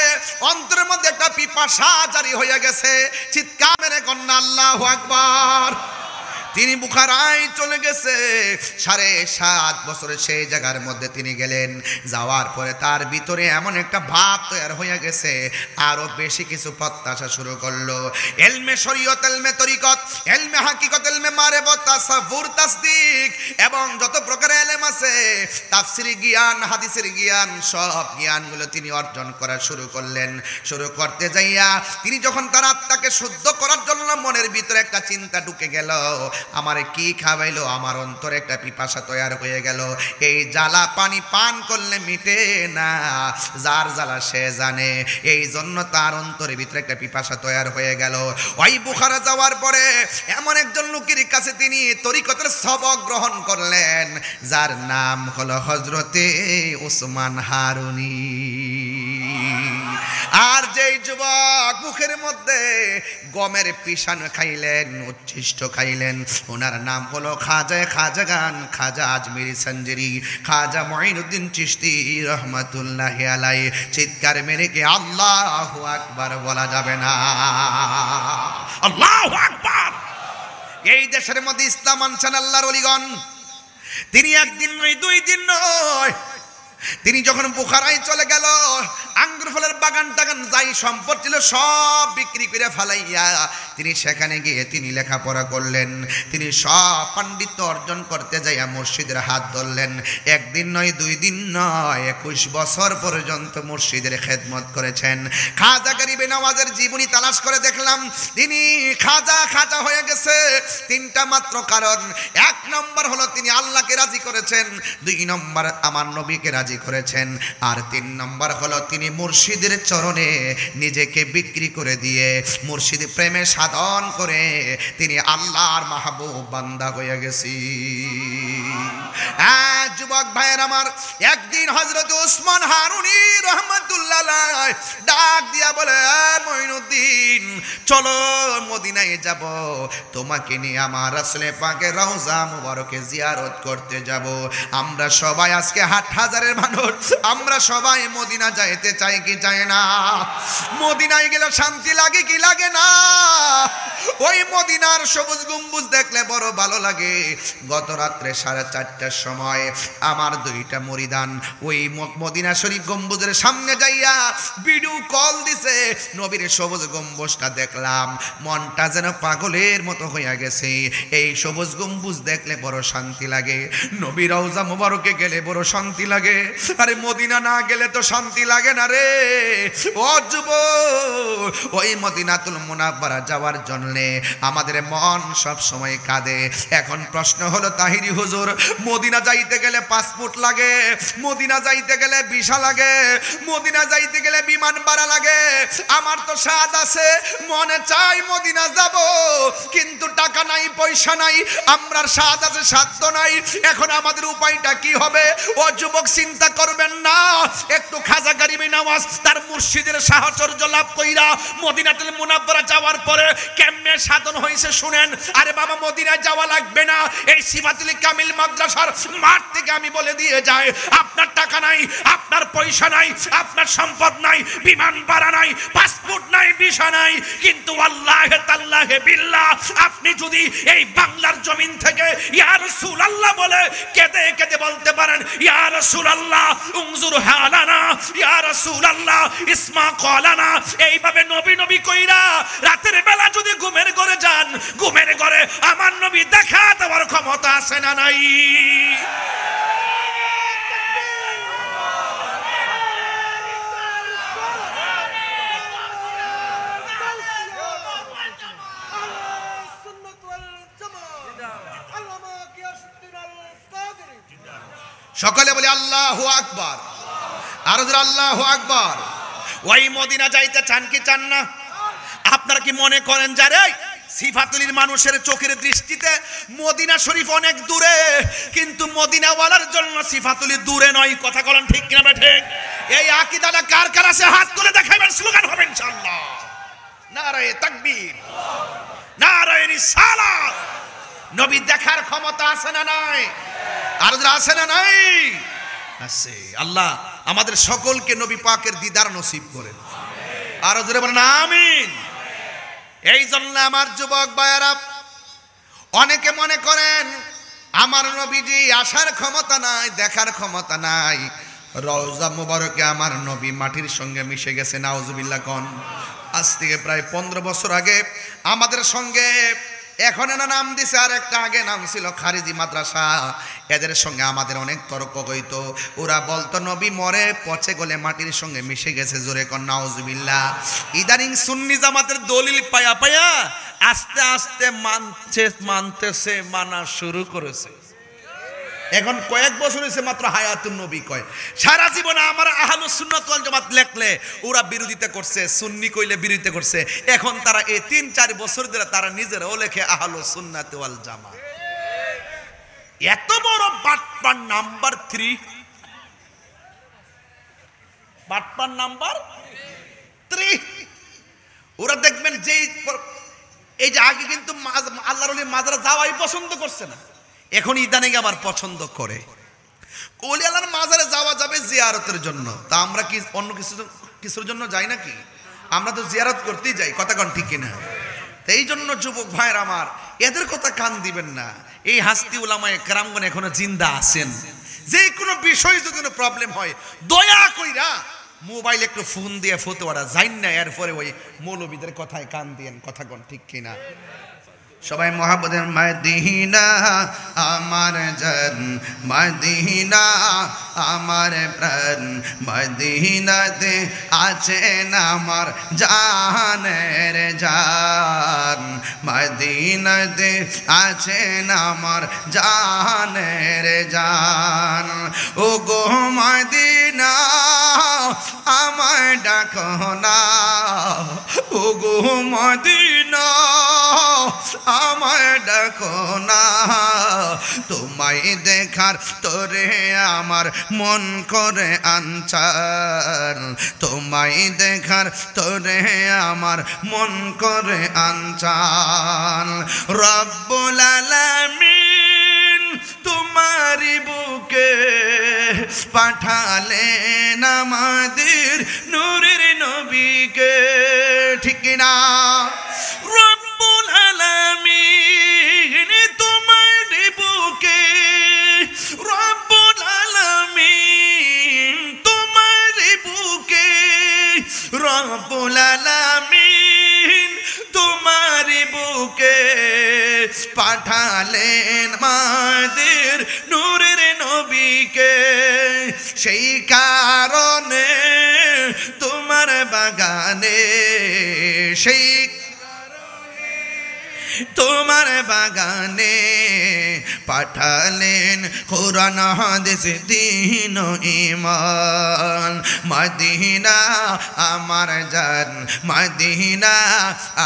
অন্তরের মধ্যে একটা পিপাসা জারি হয়ে গেছে। চিৎকার মেরে কন্যা আল্লাহু আকবার। তিনি বুখারায় চলে গেছে। 7.5 বছরে সেই জায়গার মধ্যে তিনি গেলেন। যাওয়ার পরে তার ভিতরে এমন একটা ভাব তৈরি হয়ে গেছে, আরো বেশি কিছু প্রত্যাশা শুরু করলো। ইলমে শরীয়ত, ইলমে তরিকত, ইলমে হাকিকত, ইলমে মারিফত, তাসাব্বুর, তাসদিক এবং যত প্রকার ইলম আছে, তাফসীরি জ্ঞান, হাদিসের জ্ঞান, সব জ্ঞানগুলো তিনি অর্জন করা শুরু করলেন। শুরু করতে যাইয়া তিনি যখন তার আত্মাকে শুদ্ধ করার জন্য মনের ভিতরে একটা চিন্তা ঢুকে গেল, আমারে কি খাওয়াইলো, আমার অন্তরে একটা পিপাসা তৈরি হয়ে গেল। এই জ্বালা পানি পান করলে মিটে না, যার জ্বালা সে জানে। এই জন্য তার অন্তরের ভিতরে একটা পিপাসা তৈরি হয়ে গেল। ওই বুখারা যাওয়ার পরে এমন একজন লোকের কাছে তিনি তরিকতের সবক গ্রহণ করলেন, যার নাম হলো হযরতে উসমান হারুনি। আর যেই যুবক মুখের মধ্যে গমের পিষান খাইলেন, উচ্ছিষ্ট খাইলেন, ওনার নাম হলো খাজাগান, খাজা আজমিরি সঞ্জরি, খাজা মঈনুদ্দিন চিশতি রহমাতুল্লাহি আলাইহি। চিৎকার মেরে কি আল্লাহু আকবার বলা যাবে না? আল্লাহু আকবার। এই দেশের মধ্যে ইসলাম আনছেন আল্লাহর ওলিগণ। তিনি একদিন নয়, 2 দিন নয়, তিনি যখন বুখারায় চলে গেল, আঙ্গুর ফলের বাগান টাগান যাই সম্পদ ছিল সব বিক্রি করে ফেলাইয়া তিনি সেখানে গিয়ে তিনি লেখাপড়া করলেন। তিনি সব পাণ্ডিত্য অর্জন করতে যাইয়া মসজিদের হাত ধরলেন। একদিন নয়, 2 দিন নয়, 21 বছর পর্যন্ত মসজিদের খেদমত করেছেন। খাজা গরিবে নওয়াজের জীবনী তালাশ করে দেখলাম তিনি খাজা হয়ে গেছে 3টা মাত্র কারণ। 1 নম্বর হলো তিনি আল্লাহকে রাজি করেছেন, 2 নম্বর আমার নবীকে রাজি করেছেন, আর 3 নম্বর হলো তিনি মুর্শিদের চরণে নিজেকে বিক্রি করে দিয়ে মুর্শিদ প্রেমে সাধন করে তিনি আল্লাহর মাহবুব বান্দা হয়ে গেছি। যুবক ভাইয়ের আমার, একদিন হযরত উসমান হারুনি রহমাতুল্লাহ আলাইহি ডাক দিয়া বলে, মঈনুদ্দিন চলো মদিনায় যাব, তোমাকে নিয়ে আমার রাসূলে পাকের রওজা মুবারকে জিয়ারত করতে যাব। আমরা সবাই আজকে 8,000-এর মানুষ, আমরা সবাই মদিনা যাইতে চাই কি চাই না? মদিনায় গেলে শান্তি লাগে কি লাগে না? ওই মদিনার সবুজ গম্বুজ দেখলে বড় ভালো লাগে। গত রাত্রে 4:30টার সময় আমার 2টা মুরিদান ওই মদিনা শরীফ গম্বুজের সামনে যাইয়া ভিডিও কল দিছে। নবীর সবুজ গম্বুজটা দেখলাম, মনটা যেন পাগলের মতো হইয়া গেছে। এই সবুজ গম্বুজ দেখলে বড় শান্তি লাগে, নবীর রওজা মুবারকে গেলে বড় শান্তি লাগে। আরে মদিনা না গেলে তো শান্তি লাগে না রে। ও যুবক, ওই মদিনাতুল মুনাওয়ারা যাওয়ার জন্য আমাদের মন সব সময় কাঁদে। এখন প্রশ্ন হলো, তাহিরি হুজুর, মদিনা যাইতে গেলে পাসপোর্ট লাগে, মদিনা যাইতে গেলে ভিসা লাগে, মদিনা যাইতে গেলে বিমান ভাড়া লাগে। আমার তো স্বাদ আছে, মনে চাই মদিনা যাব, কিন্তু টাকা নাই, পয়সা নাই, আমরার স্বাদ আছে, সাধ্য নাই। এখন আমাদের উপায়টা কি হবে? ও যুবক, চিন্তা করবেন না, একটু খাজা গরিবে নওয়াজ তার মুর্শিদের সাহচর্য লাভ কইরা মদিনাতুল মুনাওয়ারা যাওয়ার পরে কেমনে সাধন হয়েছে শুনেন। আরে বাবা, মদিনায় যাওয়া লাগবে না, এই সিফাতুল কামিল মাদ্রাসার মাঠ থেকে আমি বলে দিয়ে যাই, আপনার টাকা নাই, আপনার পয়সা নাই, আপনার সম্পদ নাই, বিমান ভাড়া নাই, পাসপোর্ট নাই, ভিসা নাই, কিন্তু আল্লাহে তাল্লাহে বিল্লাহ আপনি যদি এই বাংলার জমিন থেকে ইয়া রাসূলুল্লাহ বলে কেঁদে কেঁদে বলতে পারেন, ইয়া রাসূলুল্লাহ উনজুর হালানা, ইয়া রাসূলুল্লাহ ইসমা ক্বালানা, এইভাবে নবী নবী কইরা রাতের বেলা যদি ঘুমের ঘরে যান, ঘুমের ঘরে আমার নবী দেখা দেওয়ার ক্ষমতা আছে না নাই? সকলে বলি আল্লাহু আকবার, আর জোরে আল্লাহু আকবার। ওই মদিনা যাইতে চান কি চান না? আপনারা কি মনে করেন যারে সিফাতুলির মানুষের চোখের দৃষ্টিতে মদিনা শরীফ অনেক দূরে, কিন্তু মদিনাওয়ালার জন্য সিফাতুলি দূরে নয়? কথা বলেন ঠিক কিনা ঠিক? এই আকীদাটা কার কার আছে হাত তুলে দেখাবেন, স্লোগান হবে ইনশাআল্লাহ। নারায়ে তাকবীর, নারায়ে রিসালাত। নবী দেখার ক্ষমতা আছে না নাই? আর আছে না নাই? আছে। আল্লাহ আমাদের সকলকে নবী পাকের দিদার নসিব করেন, আর জোরে বলেন আমিন। এই জন্য আমার যুবক ভাইয়েরা, অনেকে মনে করেন আমার নবীজি আসার ক্ষমতা নাই, দেখার ক্ষমতা নাই। রওজা মুবারকে আমার নবী মাটির সঙ্গে মিশে গেছে, নাউজুবিল্লাহ কোন। আজ থেকে প্রায় 15 বছর আগে আমাদের সঙ্গে, এখন এনা নাম দিছে, আর একটা আগে নাম ছিল খারিজি মাদ্রাসা, এদের সঙ্গে আমাদের অনেক তর্ক হইতো। ওরা বলতো নবী মরে পচে গলে মাটির সঙ্গে মিশে গেছে, জোরে কোন নাউজুবিল্লাহ। ইদানিং সুন্নি জামাতের দলিল পায়া পায়া আস্তে আস্তে মানতেছে, মানা শুরু করেছে। এখন কয়েক বছর হয়েছে মাত্র হায়াতুন নবী কয়। সারা জীবনে আমার আহলুস সুন্নাত ওয়াল জামাত লেখলে ওরা বিরোধিতা করছে, সুন্নি কইলে বিরোধিতা করছে। এখন তারা এই 3-4 বছর ধরে তারা নিজেরাও লেখে আহলুস সুন্নাত ওয়াল জামাত। এত বড় বাটপার নাম্বার 3, বাটপার নাম্বার 3। ওরা দেখবেন যে এই যে আগে কিন্তু আল্লাহর ওলির মাজারে যাওয়াই পছন্দ করছে না, এখন ইদানিং আবার পছন্দ করে। ওলি আল্লাহর মাজারে যাওয়া যাবে জিয়ারতের জন্য, তা আমরা কি অন্য কিছুর জন্য যাই নাকি? আমরা তো জিয়ারত করতেই যাই, কথা কোন ঠিক কিনা? এই জন্য যুবক ভাইয়ের আমার, এদের কথা কান দিবেন না। এই হাস্তি উলামায়ে কেরামগণ এখনো জিন্দা আছেন। যে কোনো বিষয় যদি কোনো প্রবলেম হয়, দয়া কইরা মোবাইল একটু ফোন দিয়ে ফতোয়াটা যাইন না, এরপরে ওই মৌলবীদের কথায় কান দিয়েন, কথা কোন ঠিক কিনা? সবাই মোহাম্মদের মদিনা আমার জান, মদিনা আমার প্রাণ, মদিনাতে আছেন আমার জানের জান, মদিনাতে আছেন আমার জানের জান। ও গো মদিনা আমায় ডাকো না, ও গো মদিনা আমায় ডাকো না, তোমায় দেখার তোরে আমার মন করে আনচার, তোমায় দেখার তোরে আমার মন করে আনচার। রব্বুল আলামিন তোমারি বুকে পাঠালেন আমাদের নূরের নবীকে, ঠিক না? রব্বুল আলামিন তোমারি বুকে, রব্বুল আলামিন তোমারি বুকে, রব্বুল আলামিন তোমারি বুকে পাঠালেন আমাদের নূরের নবীকে। সেই কারণে তোমার বাগানে, সেই তোমার বাগানে পাঠালেন কোরআন হাদিস দ্বীন ও ঈমান। মদিনা আমার জান, মদিনা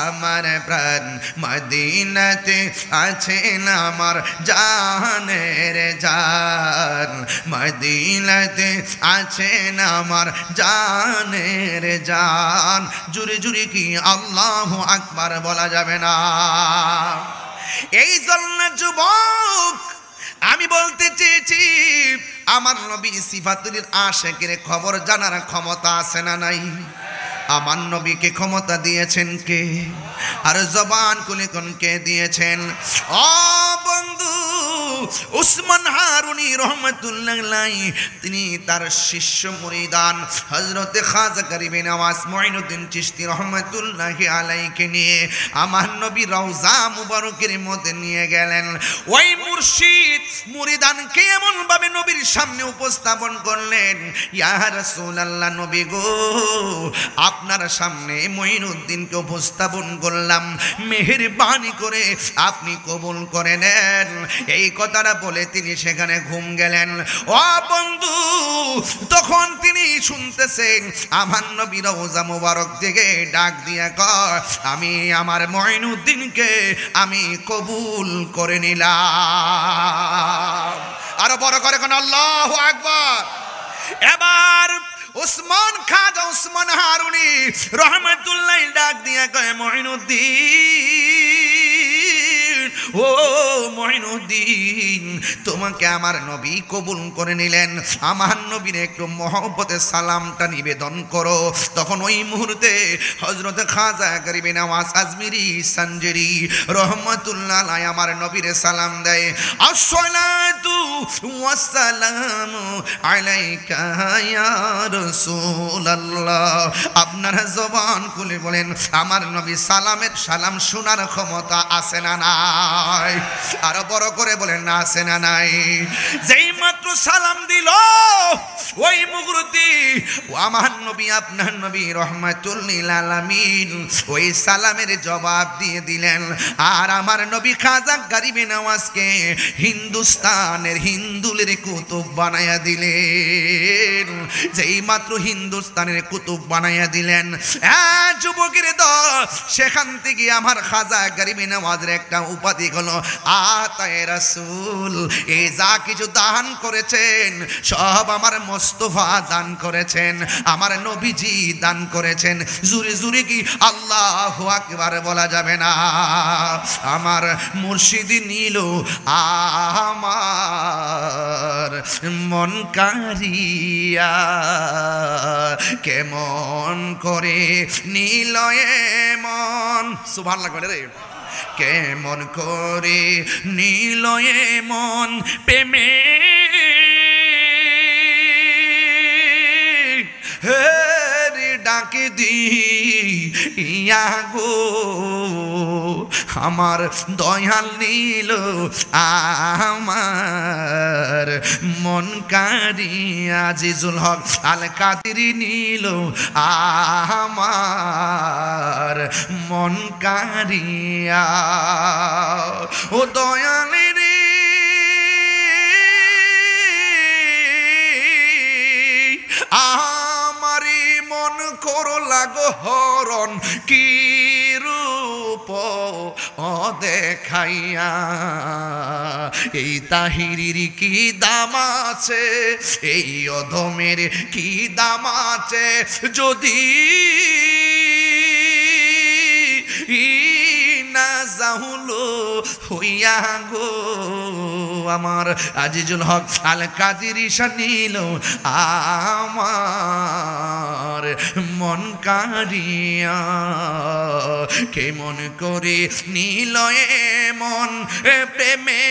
আমার প্রাণ, মদিনাতে আছেন আমার জানের জান, মদিনাতে আছেন আমার জানের জান। জুরে জুরে কি আল্লাহু আকবার বলা যাবে না? এই জন্য যুবক আমি বলতে চেয়েছি, আমার নবী সিফাতুল আশিকের খবর জানার ক্ষমতা আছে না নাই? আমার নবীকে ক্ষমতা দিয়েছেন কে? আর জবান খুলে কোন কে দিয়েছেন? ও বন্ধু, উসমান হারুনি রহমাতুল্লাহ আলাইহি তিনি তার শিষ্য মুরিদান হযরত খাজা গরিবে নওয়াজ মুঈনুদ্দিন চিশতি রহমাতুল্লাহি আলাইহিকে নিয়ে আমার নবী রওজা মুবারকের মধ্যে নিয়ে গেলেন। ওই মুর্শিদ মুরিদানকে এমন ভাবে নবীর সামনে উপস্থাপন করলেন, ইয়া রাসূলুল্লাহ, নবী গো আপনার সামনে মুঈনুদ্দিনকে উপস্থাপন করলাম, মেহেরবানি করে আপনি কবুল করে নেন। এই কথাটা বলে তিনি সেখানে ঘুম গেলেন। ও বন্ধু, তখন তিনি শুনতেছেন আমার নবী রওজা মুবারক থেকে ডাক দিয়া কয়, আমি আমার মুঈনুদ্দিনকে আমি কবুল করে নিলাম। আরো বড় করে কোন আল্লাহু আকবার। এবার উসমান খাজা উসমান হারুনি রহমাতুল্লাহ ডাক দিয়া কয়, মুঈনুদ্দিন ও মঈনুদ্দিন, তোমাকে আমার নবী কবুল করে নিলেন, আমার নবীর একটু মহব্বতের সালামটা নিবেদন করো। তখন ওই মুহূর্তে হযরত খাজা গরিবে নওয়াজ আজমিরি সানজেরি রহমাতুল্লাহ আলাইহি আমার নবীর সালাম দেয়, আসসালাতু ওয়াসসালামু আলাইকা ইয়া রাসূলুল্লাহ। আপনারা জবান খুলে বলেন, আমার নবী সালামের সালাম শোনার ক্ষমতা আছে না নাই? আরো বড় করে বলেন, না আছে না নাই? যেই মাত্র সালাম দিল ওই মুহূর্তে আমার নবী আপনার নবী রাহমাতুল লিল আলামিন ওই সালামের জবাব দিয়ে দিলেন। আর আমার নবী খাজা গরিবে নওয়াজকে হিন্দুস্তানের হিন্দুলের কুতুব বানায়া দিলেন। যেই মাত্র হিন্দুস্তানের কুতুব বানায়া দিলেন, যুবকের দল, সেখান থেকে আমার খাজা গরিবে নওয়াজের একটা উপাধি হলো আতায়ে রাসূল। এই যা কিছু দান করেছেন সব আমার মোস্তফা দান করেছেন, আমার নবীজি দান করেছেন। জুরে জুরে কি আল্লাহু আকবার বলা যাবে না? আমার মুর্শিদ নিল আমার মন কারিয়া, কেমন করে নিল মন, সুবহানাল্লাহ করে রে, কেমন করে নিল মন প্রেমে ডাকে দিয়া গো, আমার দয়াল নিল আমার মন কারিয়া। আজিজুল হক আল কাদেরী নিল আমার মন কারিয়া। ও দয়ালের আমারি মন করো লাগো হরণ, কি রূপ ও দেখাইয়া। এই তাহিরির কি দাম আছে, এই অধমের কি দাম আছে, যদি না যাহুলো হইয়া গো। আমার আজিজুল হক আল কাদেরী শানিল আমার মন কারিয়া, কেমন করে নিল মন প্রেমে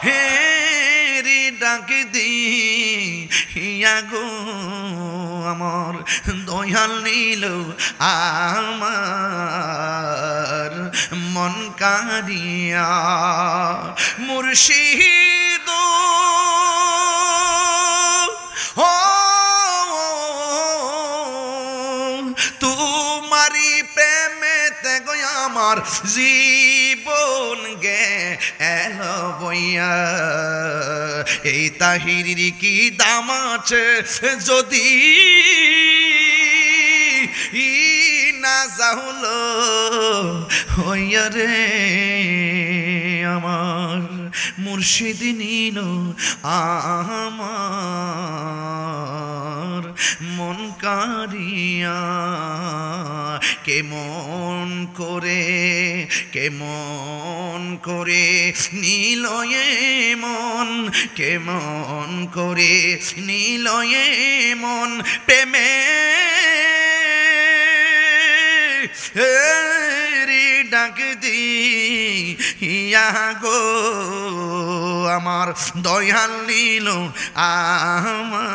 হেরি ডাকে দিয়া গো, আমার দয়াল নিল আমার মন কারিয়া। মুর্শিদ ও তোমারি প্রেমেতে গো আমার জীবন গে এলো বইয়া। এই তাহিরির কি দাম আছে, যদি না যাহুলো হইয়া রে। আমার মুর্শিদ নিল আমার মন কারিয়া, কেমন করে নিল মন, কেমন করে নিল মন প্রেমে ডাক দিয়া গো, আমার দয়াল নিল আমার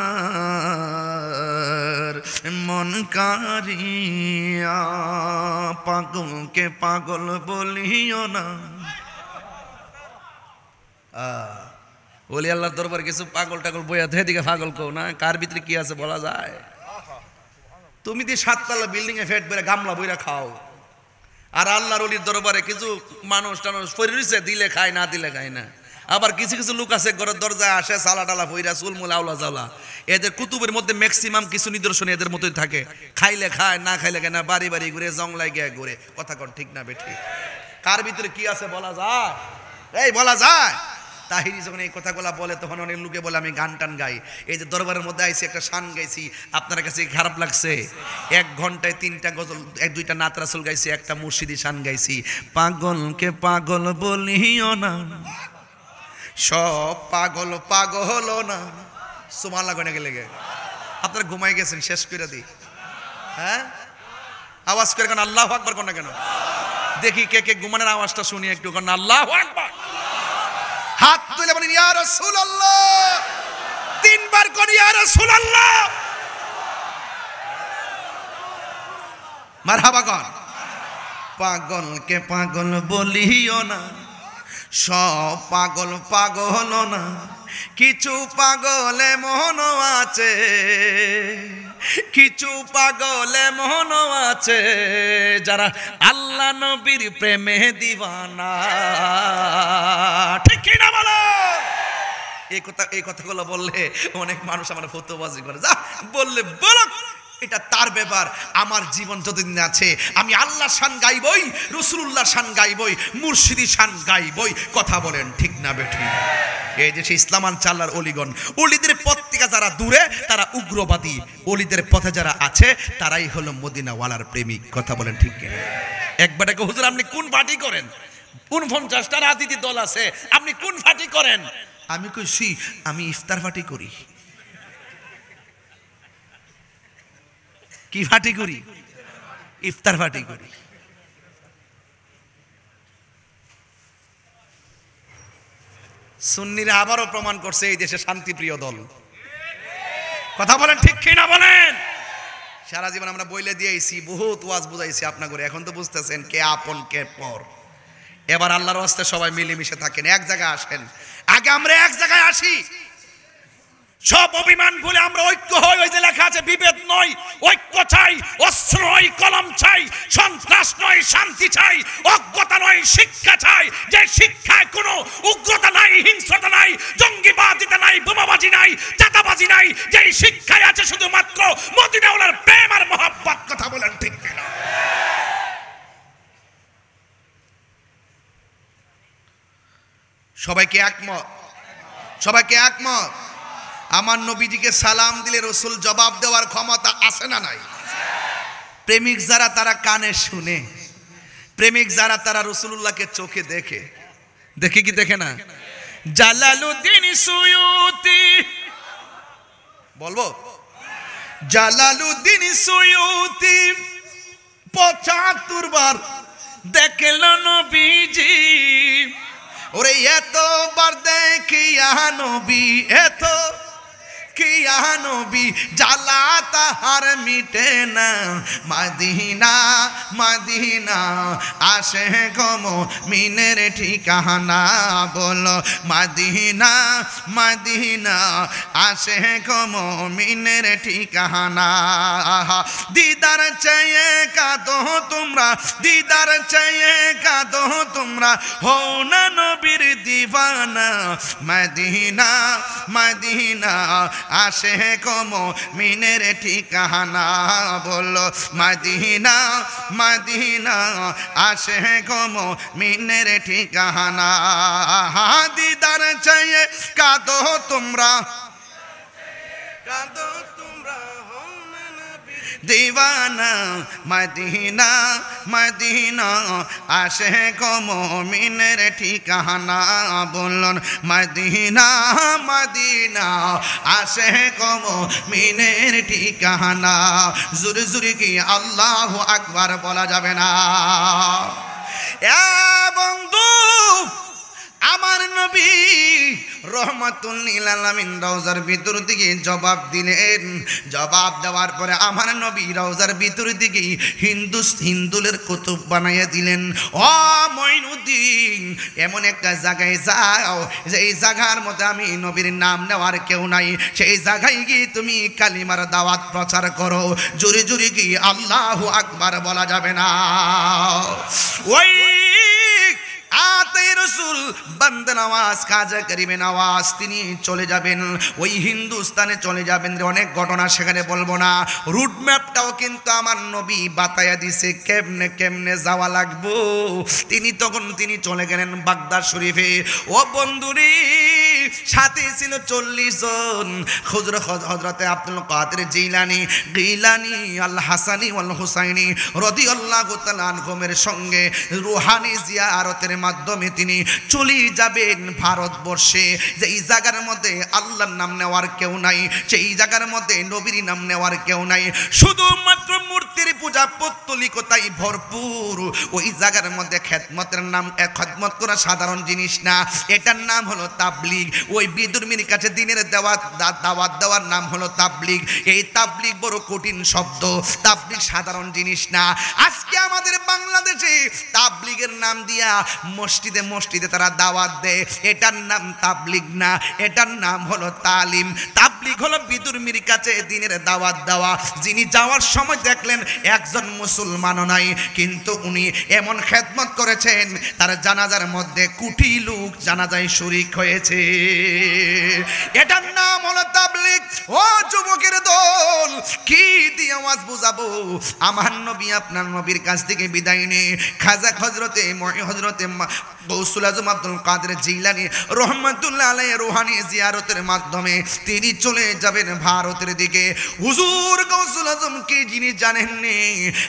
মন কারিয়া। পাগলকে পাগল বলিও না, বলি আল্লাহর দরবার কিছু পাগল টাগল বইয়া ধে দিকে পাগল কও না, কার ভিতরে কি আছে বলা যায়? তুমি দি 7 তলা বিল্ডিং এ ফেট বেড়ে গামলা বইরা খাও, আর আল্লাহর ওলির দরবারে কিছু মানুষ টানুষ ফরি রইছে, দিলে খায় না দিলে খায় না। আবার কিছু কিছু লোক আছে ঘরের দরজায় আসে সালা টালা ফইরা চুলমুল আওলা জাওলা। এদের কুতুবের মধ্যে ম্যাক্সিমাম কিছু নিদর্শন এদের মতোই থাকে, খাইলে খায় না খাইলে খায় না, বাড়ি বাড়ি ঘুরে জংলাই গিয়ে ঘুরে। কথা কন ঠিক না বেঠি? কার ভিতরে কি আছে বলা যায়? এই বলা যায়? তাহিরি যখন এই কথাগুলো বলে তখন অনেক লোকে বলে আমি গান টান গাই। এই যে দরবারের মধ্যে আইছি একটা শান গাইছি, আপনার কাছে খারাপ লাগছে? 1 ঘন্টায় 3টা গজল, 1-2টা নাত রাসূল গাইছি, একটা মুর্শিদি শান গাইছি। পাগলকে পাগল বলিও না, সব পাগল পাগল না। সুবহানাল্লাহ কইনা গেলে আপনারা ঘুমাই গেছেন, শেষ করে দিই। হ্যাঁ, আওয়াজ করে কেন আল্লাহু আকবার কোন না কেন? দেখি কে কে ঘুমানোর আওয়াজটা শুনি একটু, কোন আল্লাহু আকবার। হাত তুলে বলেন ইয়া রাসূলুল্লাহ, 3 বার কোন ইয়া রাসূলুল্লাহ। মারহাবা কোন। পাগলকে পাগল বলিও না, সব পাগল পাগল না, কিছু পাগল এমন আছে, কিছু পাগল এমন আছে যারা আল্লাহ নবীর প্রেমে দিওয়ানা। ঠিক কি না বলো? এই কথাগুলো বললে অনেক মানুষ আমার ফতোয়াবাজি করে, যা বললে বলো, এটা তার ব্যাপার। আমার জীবন যতদিন আছে আমি আল্লাহর শান গাইবই, রাসূলুল্লাহর শান গাইবই, মুর্শিদি শান গাইবই। কথা বলেন ঠিক না বেঠিক? এই যে সেই ইসলামান চাল্লার অলিগণ, অলিদের পথ থেকে যারা দূরে তারা উগ্রবাদী, অলিদের পথে যারা আছে তারাই হলো মদিনাওয়ালার প্রেমিক। কথা বলেন ঠিক কিনা? একবারকে হুজুর আপনি কোন পার্টি করেন? 49টা রাজনীতি দল আছে, আপনি কোন পার্টি করেন? আমি কইছি আমি ইফতার পার্টি করি। কি পার্টি করি? ইফতার পার্টি করি। সুন্নিরা আবারও প্রমাণ করছে এই দেশে শান্তিপ্রিয় দল। কথা বলেন ঠিক কি না বলেন? সারা জীবন আমরা বইলে দিয়েছি, বহুত ওয়াজ বুঝাইছি আপনাকে, এখন তো বুঝতেছেন কে আপন কে পর। এবার আল্লাহর রাস্তায় সবাই মিলেমিশে থাকেন, এক জায়গায় আসেন। আগে আমরা এক জায়গায় আসি, সব অভিমান ভুলে আমরা ঐক্য হই। ওই যে লেখা আছে বিভেদ নয় ঐক্য চাই, অস্ত্র নয় কলম চাই, সন্ত্রাস নয় শান্তি চাই, অজ্ঞতা নয় শিক্ষা চাই। যে শিক্ষায় কোনো উগ্রতা নাই, হিংস্রতা নাই, জঙ্গিবাদিতা নাই, বোমাবাজি নাই, চাঁদাবাজি নাই, যে শিক্ষায় আছে শুধুমাত্র মদিনাওয়ালার প্রেম আর মহব্বত। কথা বলেন ঠিক কিনা? সবাইকে একমত? সবাইকে একমত? আমার নবীজিকে সালাম দিলে রাসূল জবাব দেওয়ার ক্ষমতা আছে না নাই? প্রেমিক যারা তারা কানে শুনে, প্রেমিক যারা তারা রাসূলুল্লাহকে চোখে দেখে। দেখে কি দেখে না? জালালউদ্দিন সুয়ুতি, বলবো জালালউদ্দিন সুয়ুতি 75 বার দেখল নবীজি। ওরে এতবার দেখিয়া নবী, এত কিয়া নবী জ্বালা তাহার মিটে না। মদিনা মদিনা আসে গম মিনের ঠিকানা, বলো মদিনা মদিনা আসে গম মিনের ঠিকানা। দিদার চেয়ে কাঁদো তোমরা, দিদার চেয়ে কাঁদো তোমরা, হও না নবীর দিওয়ানা। মদিনা মদিনা আসে কম মিনের ঠিকানা, বলো মদিনা মদিনা আসে কম মিনের ঠিকানা। দিদার চেয়ে কাঁদো তোমরা, কাঁদো তোমরা দিওয়ানা। মদিনা মদিনা আসে কম মিনের ঠিকানা, বলুন মদিনা মদিনা আসে কম মিনের ঠিকানা। জোরে জোরে কি আল্লাহু আকবার বলা যাবে না? এ বন্ধু, আমার নবী রহমাতুল লিল আলামিন রওজার ভিতর দিকে জবাব দিলেন। জবাব দেওয়ার পরে আমার নবী রওজার ভিতর দিকে হিন্দুলের কুতুব বানাইয়া দিলেন। ও মঈনুদ্দিন, এমন একটা জায়গায় যাও যেই জায়গার মধ্যে আমি নবীর নাম নেওয়ার কেউ নাই, সেই জায়গায় গিয়ে তুমি কালিমার দাওয়াত প্রচার করো। জোরে জোরে কি আল্লাহু আকবার বলা যাবে না? ওই আতে রাসূল বান্দা নওয়াজ খাজা করিমে নওয়াজ তিনি চলে যাবেন ওই হিন্দুস্তানে চলে যাবেন। অনেক ঘটনা সেখানে বলবো না, রুট ম্যাপটাও কিন্তু আমার নবী বাতায়া দিছে কেমনে কেমনে যাওয়া লাগবো। তিনি চলে গেলেন বাগদাদ শরীফে। ও বন্ধুরে, সাথে ছিল 40 জন। হযরতে আব্দুল কাদের জিলানী আল হাসানী ওয়াল হুসাইনী রাদিয়াল্লাহু তাআলা আনহুমের সঙ্গে রুহানি জিয়ারতের মাধ্যমে তিনি চলে যাবেন ভারতবর্ষে। যেই জায়গার মধ্যে আল্লাহর নাম নেওয়ার কেউ নাই, সেই জায়গার মধ্যে নবীর নাম নেওয়ার কেউ নাই, শুধুমাত্র মূর্তির পূজা পৌত্তলিকতাই ভরপুর। ওই জায়গার মধ্যে খেদমতের নাম, খেদমত করা সাধারণ জিনিস না, এটার নাম হলো তাবলীগ। ওই বিদুর্মীর কাছে দিনের দাওয়াত দেওয়ার নাম হলো তাবলীগ। এই তাবলীগ বড় কঠিন শব্দ, তাবলীগ সাধারণ জিনিস না। আজকে আমাদের বাংলাদেশে তাবলীগের নাম দিয়া মসজিদে মসজিদে তারা দাওয়াত দেয়, এটার নাম তাবলীগ না, এটার নাম হলো তালিম। তাবলীগ হলো বিদুর্মীর কাছে দিনের দাওয়াত দেওয়া। যিনি যাওয়ার সময় দেখলেন একজন মুসলমানও নাই, কিন্তু উনি এমন খেদমত করেছেন তার জানাজার মধ্যে কোটি লোক জানাজায় শরীক হয়েছে। এটার নাম হলো তাবলীগ। ও যুবকের দল, কি দিয়ে আওয়াজ বুঝাবো? আমার নবী আপনার নবীর কাছ থেকে বিদায় নিয়ে খাজা হযরতে গৌসুল আজম আব্দুল কাদের জিলানী রহমাতুল্লাহ আলাইহি রুহানি জিয়ারতের মাধ্যমে তিনি চলে যাবেন ভারতের দিকে। হুজুর গৌসুল আজম কি জিনিস জানেননি?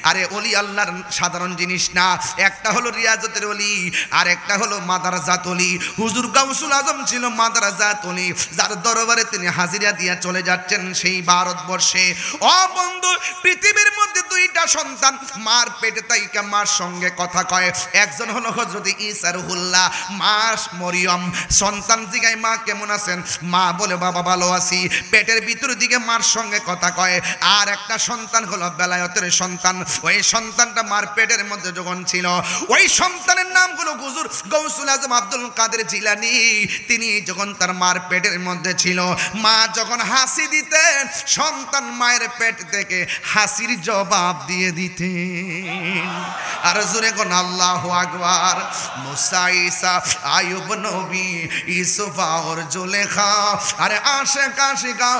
আরে ওলি আল্লাহর সাধারণ জিনিস না, একটা হলো রিয়াজতের ওলি আর একটা হলো মাদারাজাত ওলি। হুজুর গৌসুল আজম ছিল মাদারাজাত ওলি, যার দরবারে তিনি হাজিরা দিয়া চলে যাচ্ছেন সেই ভারতবর্ষে। ও বন্ধু, পৃথিবীর মধ্যে দুইটা সন্তান মার পেটে তাইকা মার সঙ্গে কথা কয়। একজন হলো হযরত ঈসা রুহুল্লাহ, মা মরিয়ম। সন্তান জিগায় মা কেমন আছেন? মা বলে বাবা ভালো আছি। পেটের ভিতর দিকে মার সঙ্গে কথা কয়। আর একটা সন্তান হলো বেলায়েতের সন্তান। ওই সন্তানটা মার পেটের মধ্যে যখন ছিল, ওই সন্তানের নাম হলো হুজুর গৌসুল আজম আব্দুল কাদের জিলানী। তিনি যখন তার মার পেটের মধ্যে ছিল, মা যখন হাসি দিতেন, সন্তান মায়ের পেট থেকে হাসির জবাব দিয়ে দিতেন। আর জোরে কোন আল্লাহু আকবার। মুসা, ঈসা, আইয়ুব নবী, ইউসুফ আর জুলেখা, আরে আশিক আশিকা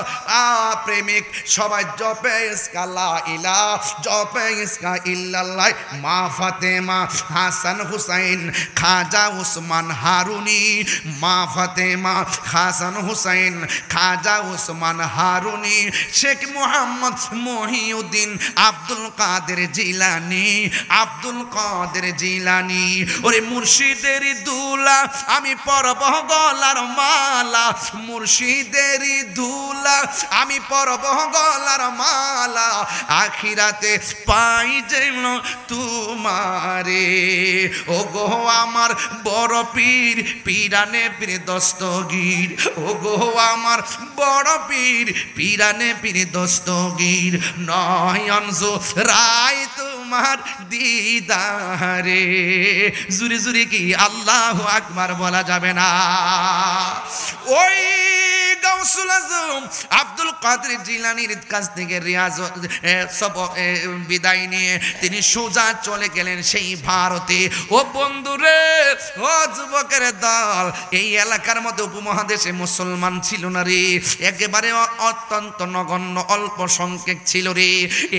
প্রেমিক সবাই জপে ইসকা লা ইলাহা, জপে ইসকা ইল্লাল্লাহ। মা ফাতেমা, হাসান হুসাইন, খাজা উসমান হারুনি। মা ফাতেমা, হাসান হুসাইন, খাজা উসমান হারুনি, শেখ মুহাম্মদ মহিউদ্দিন, আব্দুল কাদের জিলানী, আব্দুল কাদের জিলানী। ওরে মুর্শিদের দুলা আমি পরব গলার মালা, মুর্শিদের দুলা আমি পরব গলার মালা, আখিরাতে পাই যেন তোমারে। ও গো আমার বড় পীর, পীরানে পীর দস্তগীর। ও গো আমার বড় পীর, পীরানে পীর দস্তগীর। নয়ন রায় তোমার দিদারে। জুরি জুরি কি আল্লাহু আকবার বলা যাবে না? ওই গাউসুল আজম আব্দুল কাদের জিলানীর কাছ থেকে বিদায় নিয়ে তিনি সোজা চলে গেলেন সেই ভারতে। ও বন্ধুরে, ও যুবকের দল, এই এলাকার মধ্যে উপমহাদেশে মুসলমান ছিল না রে, একেবারে অত্যন্ত নগণ্য অল্প সংখ্যক ছিল রে।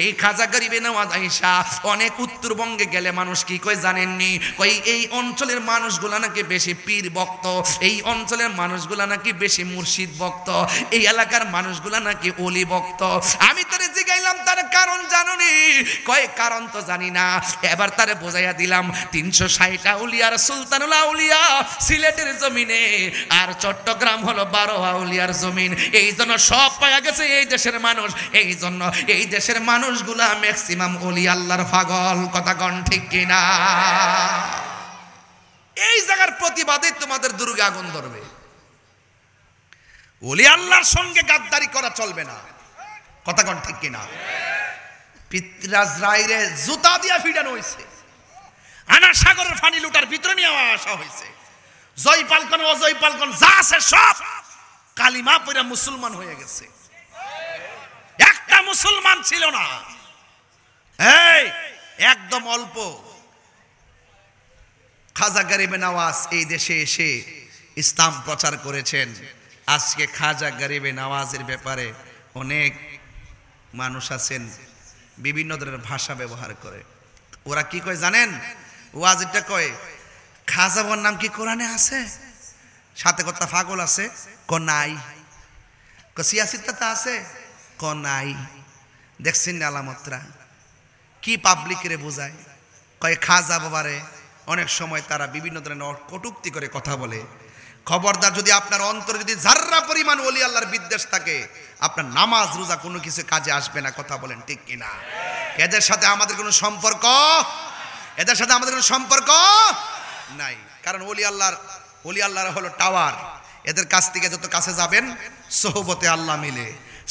এই খাজা গরিবে নওয়াজ আয়েশা অনেক উত্তরবঙ্গে গেলে মানুষ কি কই জানেননি? কই এই অঞ্চলের মানুষগুলা নাকি বেশি পীর ভক্ত, এই অঞ্চলের মানুষগুলা নাকি বেশি মুর্শিদ ভক্ত, এই এলাকার মানুষগুলা নাকি ওলি ভক্ত। আমি তারে জিগাইলাম তার কারণ জানুনি? কয় কারণ তো জানি না। এবার তারে বোঝাইয়া দিলাম 360 আউলিয়ার সুলতানুল আউলিয়া সিলেটের জমিনে, আর চট্টগ্রাম হলো 12 আউলিয়ার জমিন। এই জন্য সব পাওয়া গেছে এই দেশের মানুষ। এই জন্য এই দেশের মানুষগুলা ম্যাক্সিমাম ওলি আল্লাহর পাগল। কথা কন ঠিক কিনা? এই জায়গার প্রতিবাদে তোমাদের দুর্গে আগুন ধরবে। ওলি আল্লাহর সঙ্গে গাদ্দারি করা চলবে না। কথা কন ঠিক কিনা? পিতরাজ রায়রে জুতা দিয়া ফিডানো হয়েছে, আনা সাগরের পানি লুটার ভিতরে নিয়ে আসা হয়েছে। জয় পালকন অজয় পালকন যা আছে সব কালিমা পড়ে মুসলমান হয়ে গেছে। একটা মুসলমান ছিল না। এই একদম অল্প খাজা গরিবে নওয়াজ এই দেশে এসে ইসলাম প্রচার করেছেন। আজকে খাজা গরিবে নওয়াজের ব্যাপারে অনেক মানুষ আছেন বিভিন্ন ধরনের ভাষা ব্যবহার করে। ওরা কি কয় জানেন? ওয়াজিটা কয় খাজা বাবার নাম কি কোরআনে আছে? সাথে কথা পাগল আছে ক নাই, ক সিয়াসিত্তা আছে ক নাই। দেখছেন না আলামতরা কি পাবলিকেরে বোঝায়? কয় খাজা বাবারে অনেক সময় তারা বিভিন্ন ধরনের কটূক্তি করে কথা বলে। খবরদার, যদি আপনার অন্তরে যদি যার্রা পরিমাণ ওলি আল্লাহর বিদ্বেষ থাকে, আপনার নামাজ রোজা কোনো কিছু কাজে আসবে না। কথা বলেন ঠিক কিনা? এদের সাথে আমাদের কোনো সম্পর্ক, এদের সাথে আমাদের কোনো সম্পর্ক নাই। কারণ ওলি আল্লাহর হলো টাওয়ার। এদের কাছ থেকে যত কাছে যাবেন সোহবতে আল্লাহ মিলে,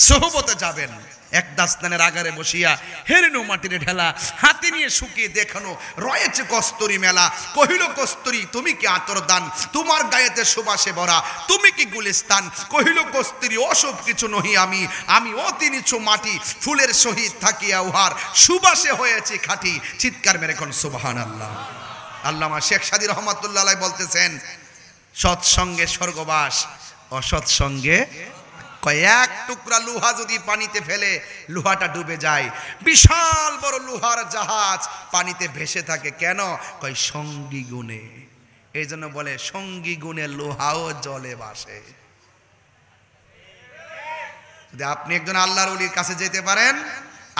সোহবতে যাবেন। এক দাস্তানের আগারে বসিয়া হেরেনো মাটিরে ঢেলা, হাতে নিয়ে শুকিয়ে দেখানো রয়েছে কস্তুরি মেলা। কহিল কস্তুরি তুমি কি আতর দান, তোমার গায়েতে সুবাসে ভরা তুমি কি গুলিস্তান। কহিল কস্তুরি অসব কিছু নহি আমি, আমি অতি নিচু মাটি, ফুলের সহিত থাকিয়া উহার সুবাসে হয়েছে খাঁটি। চিৎকার মেরে কোন সুবহানাল্লাহ। আল্লামা শেখ সাদী রহমাতুল্লাহ আলাইহি বলতেছেন, সৎসঙ্গে স্বর্গবাস, অসৎ সঙ্গে কয়েক টুকরা লোহা যদি পানিতে ফেলে লোহাটা ডুবে যায়। বিশাল বড় লোহার জাহাজ পানিতে ভেসে থাকে কেন? কয় সঙ্গী গুণে। এই জন্য বলে সঙ্গী গুণে লোহাও জলে ভাসে। যদি আপনি একজন আল্লাহর ওলির কাছে যেতে পারেন,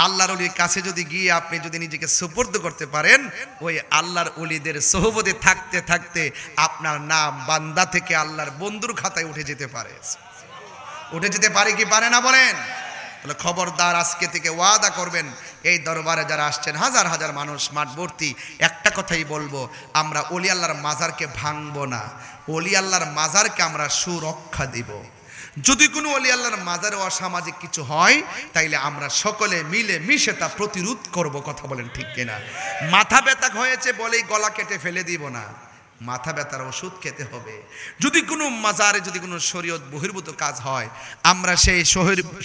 আল্লাহর ওলির কাছে যদি গিয়ে আপনি যদি নিজেকে সুপর্দ করতে পারেন, ওই আল্লাহর ওলিদের সোহবতে থাকতে থাকতে আপনার নাম বান্দা থেকে আল্লাহর বন্ধুর খাতায় উঠে যেতে পারে। উঠে যেতে পারে কি পারে না বলেন? তাহলে খবরদার, আজকে থেকে ওয়াদা করবেন, এই দরবারে যারা আসছেন হাজার হাজার মানুষ মাঠ ভর্তি, একটা কথাই বলবো, আমরা ওলি আল্লাহর মাজারকে ভাঙবো না, ওলি আল্লাহর মাজারকে আমরা সুরক্ষা দিব। যদি কোনো ওলি আল্লাহর মাজারে অসামাজিক কিছু হয়, তাইলে আমরা সকলে মিলে মিশে তা প্রতিরোধ করব। কথা বলেন ঠিক কিনা? মাথা ব্যথা হয়েছে বলেই গলা কেটে ফেলে দিব না, মাথা ব্যথার ওষুধ খেতে হবে। যদি কোনো মাজারে যদি কোনো শরীয়ত বহির্ভূত কাজ হয়, আমরা সেই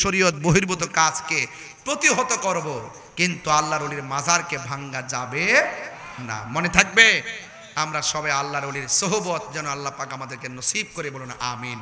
শরীয়ত বহির্ভূত কাজকে প্রতিহত করব, কিন্তু আল্লাহর ওলির মাজারকে ভাঙ্গা যাবে না। মনে থাকবে, আমরা সবাই আল্লাহর ওলির সোহবত যেন আল্লাহ পাক আমাদেরকে নসিব করে, বলুন আমিন।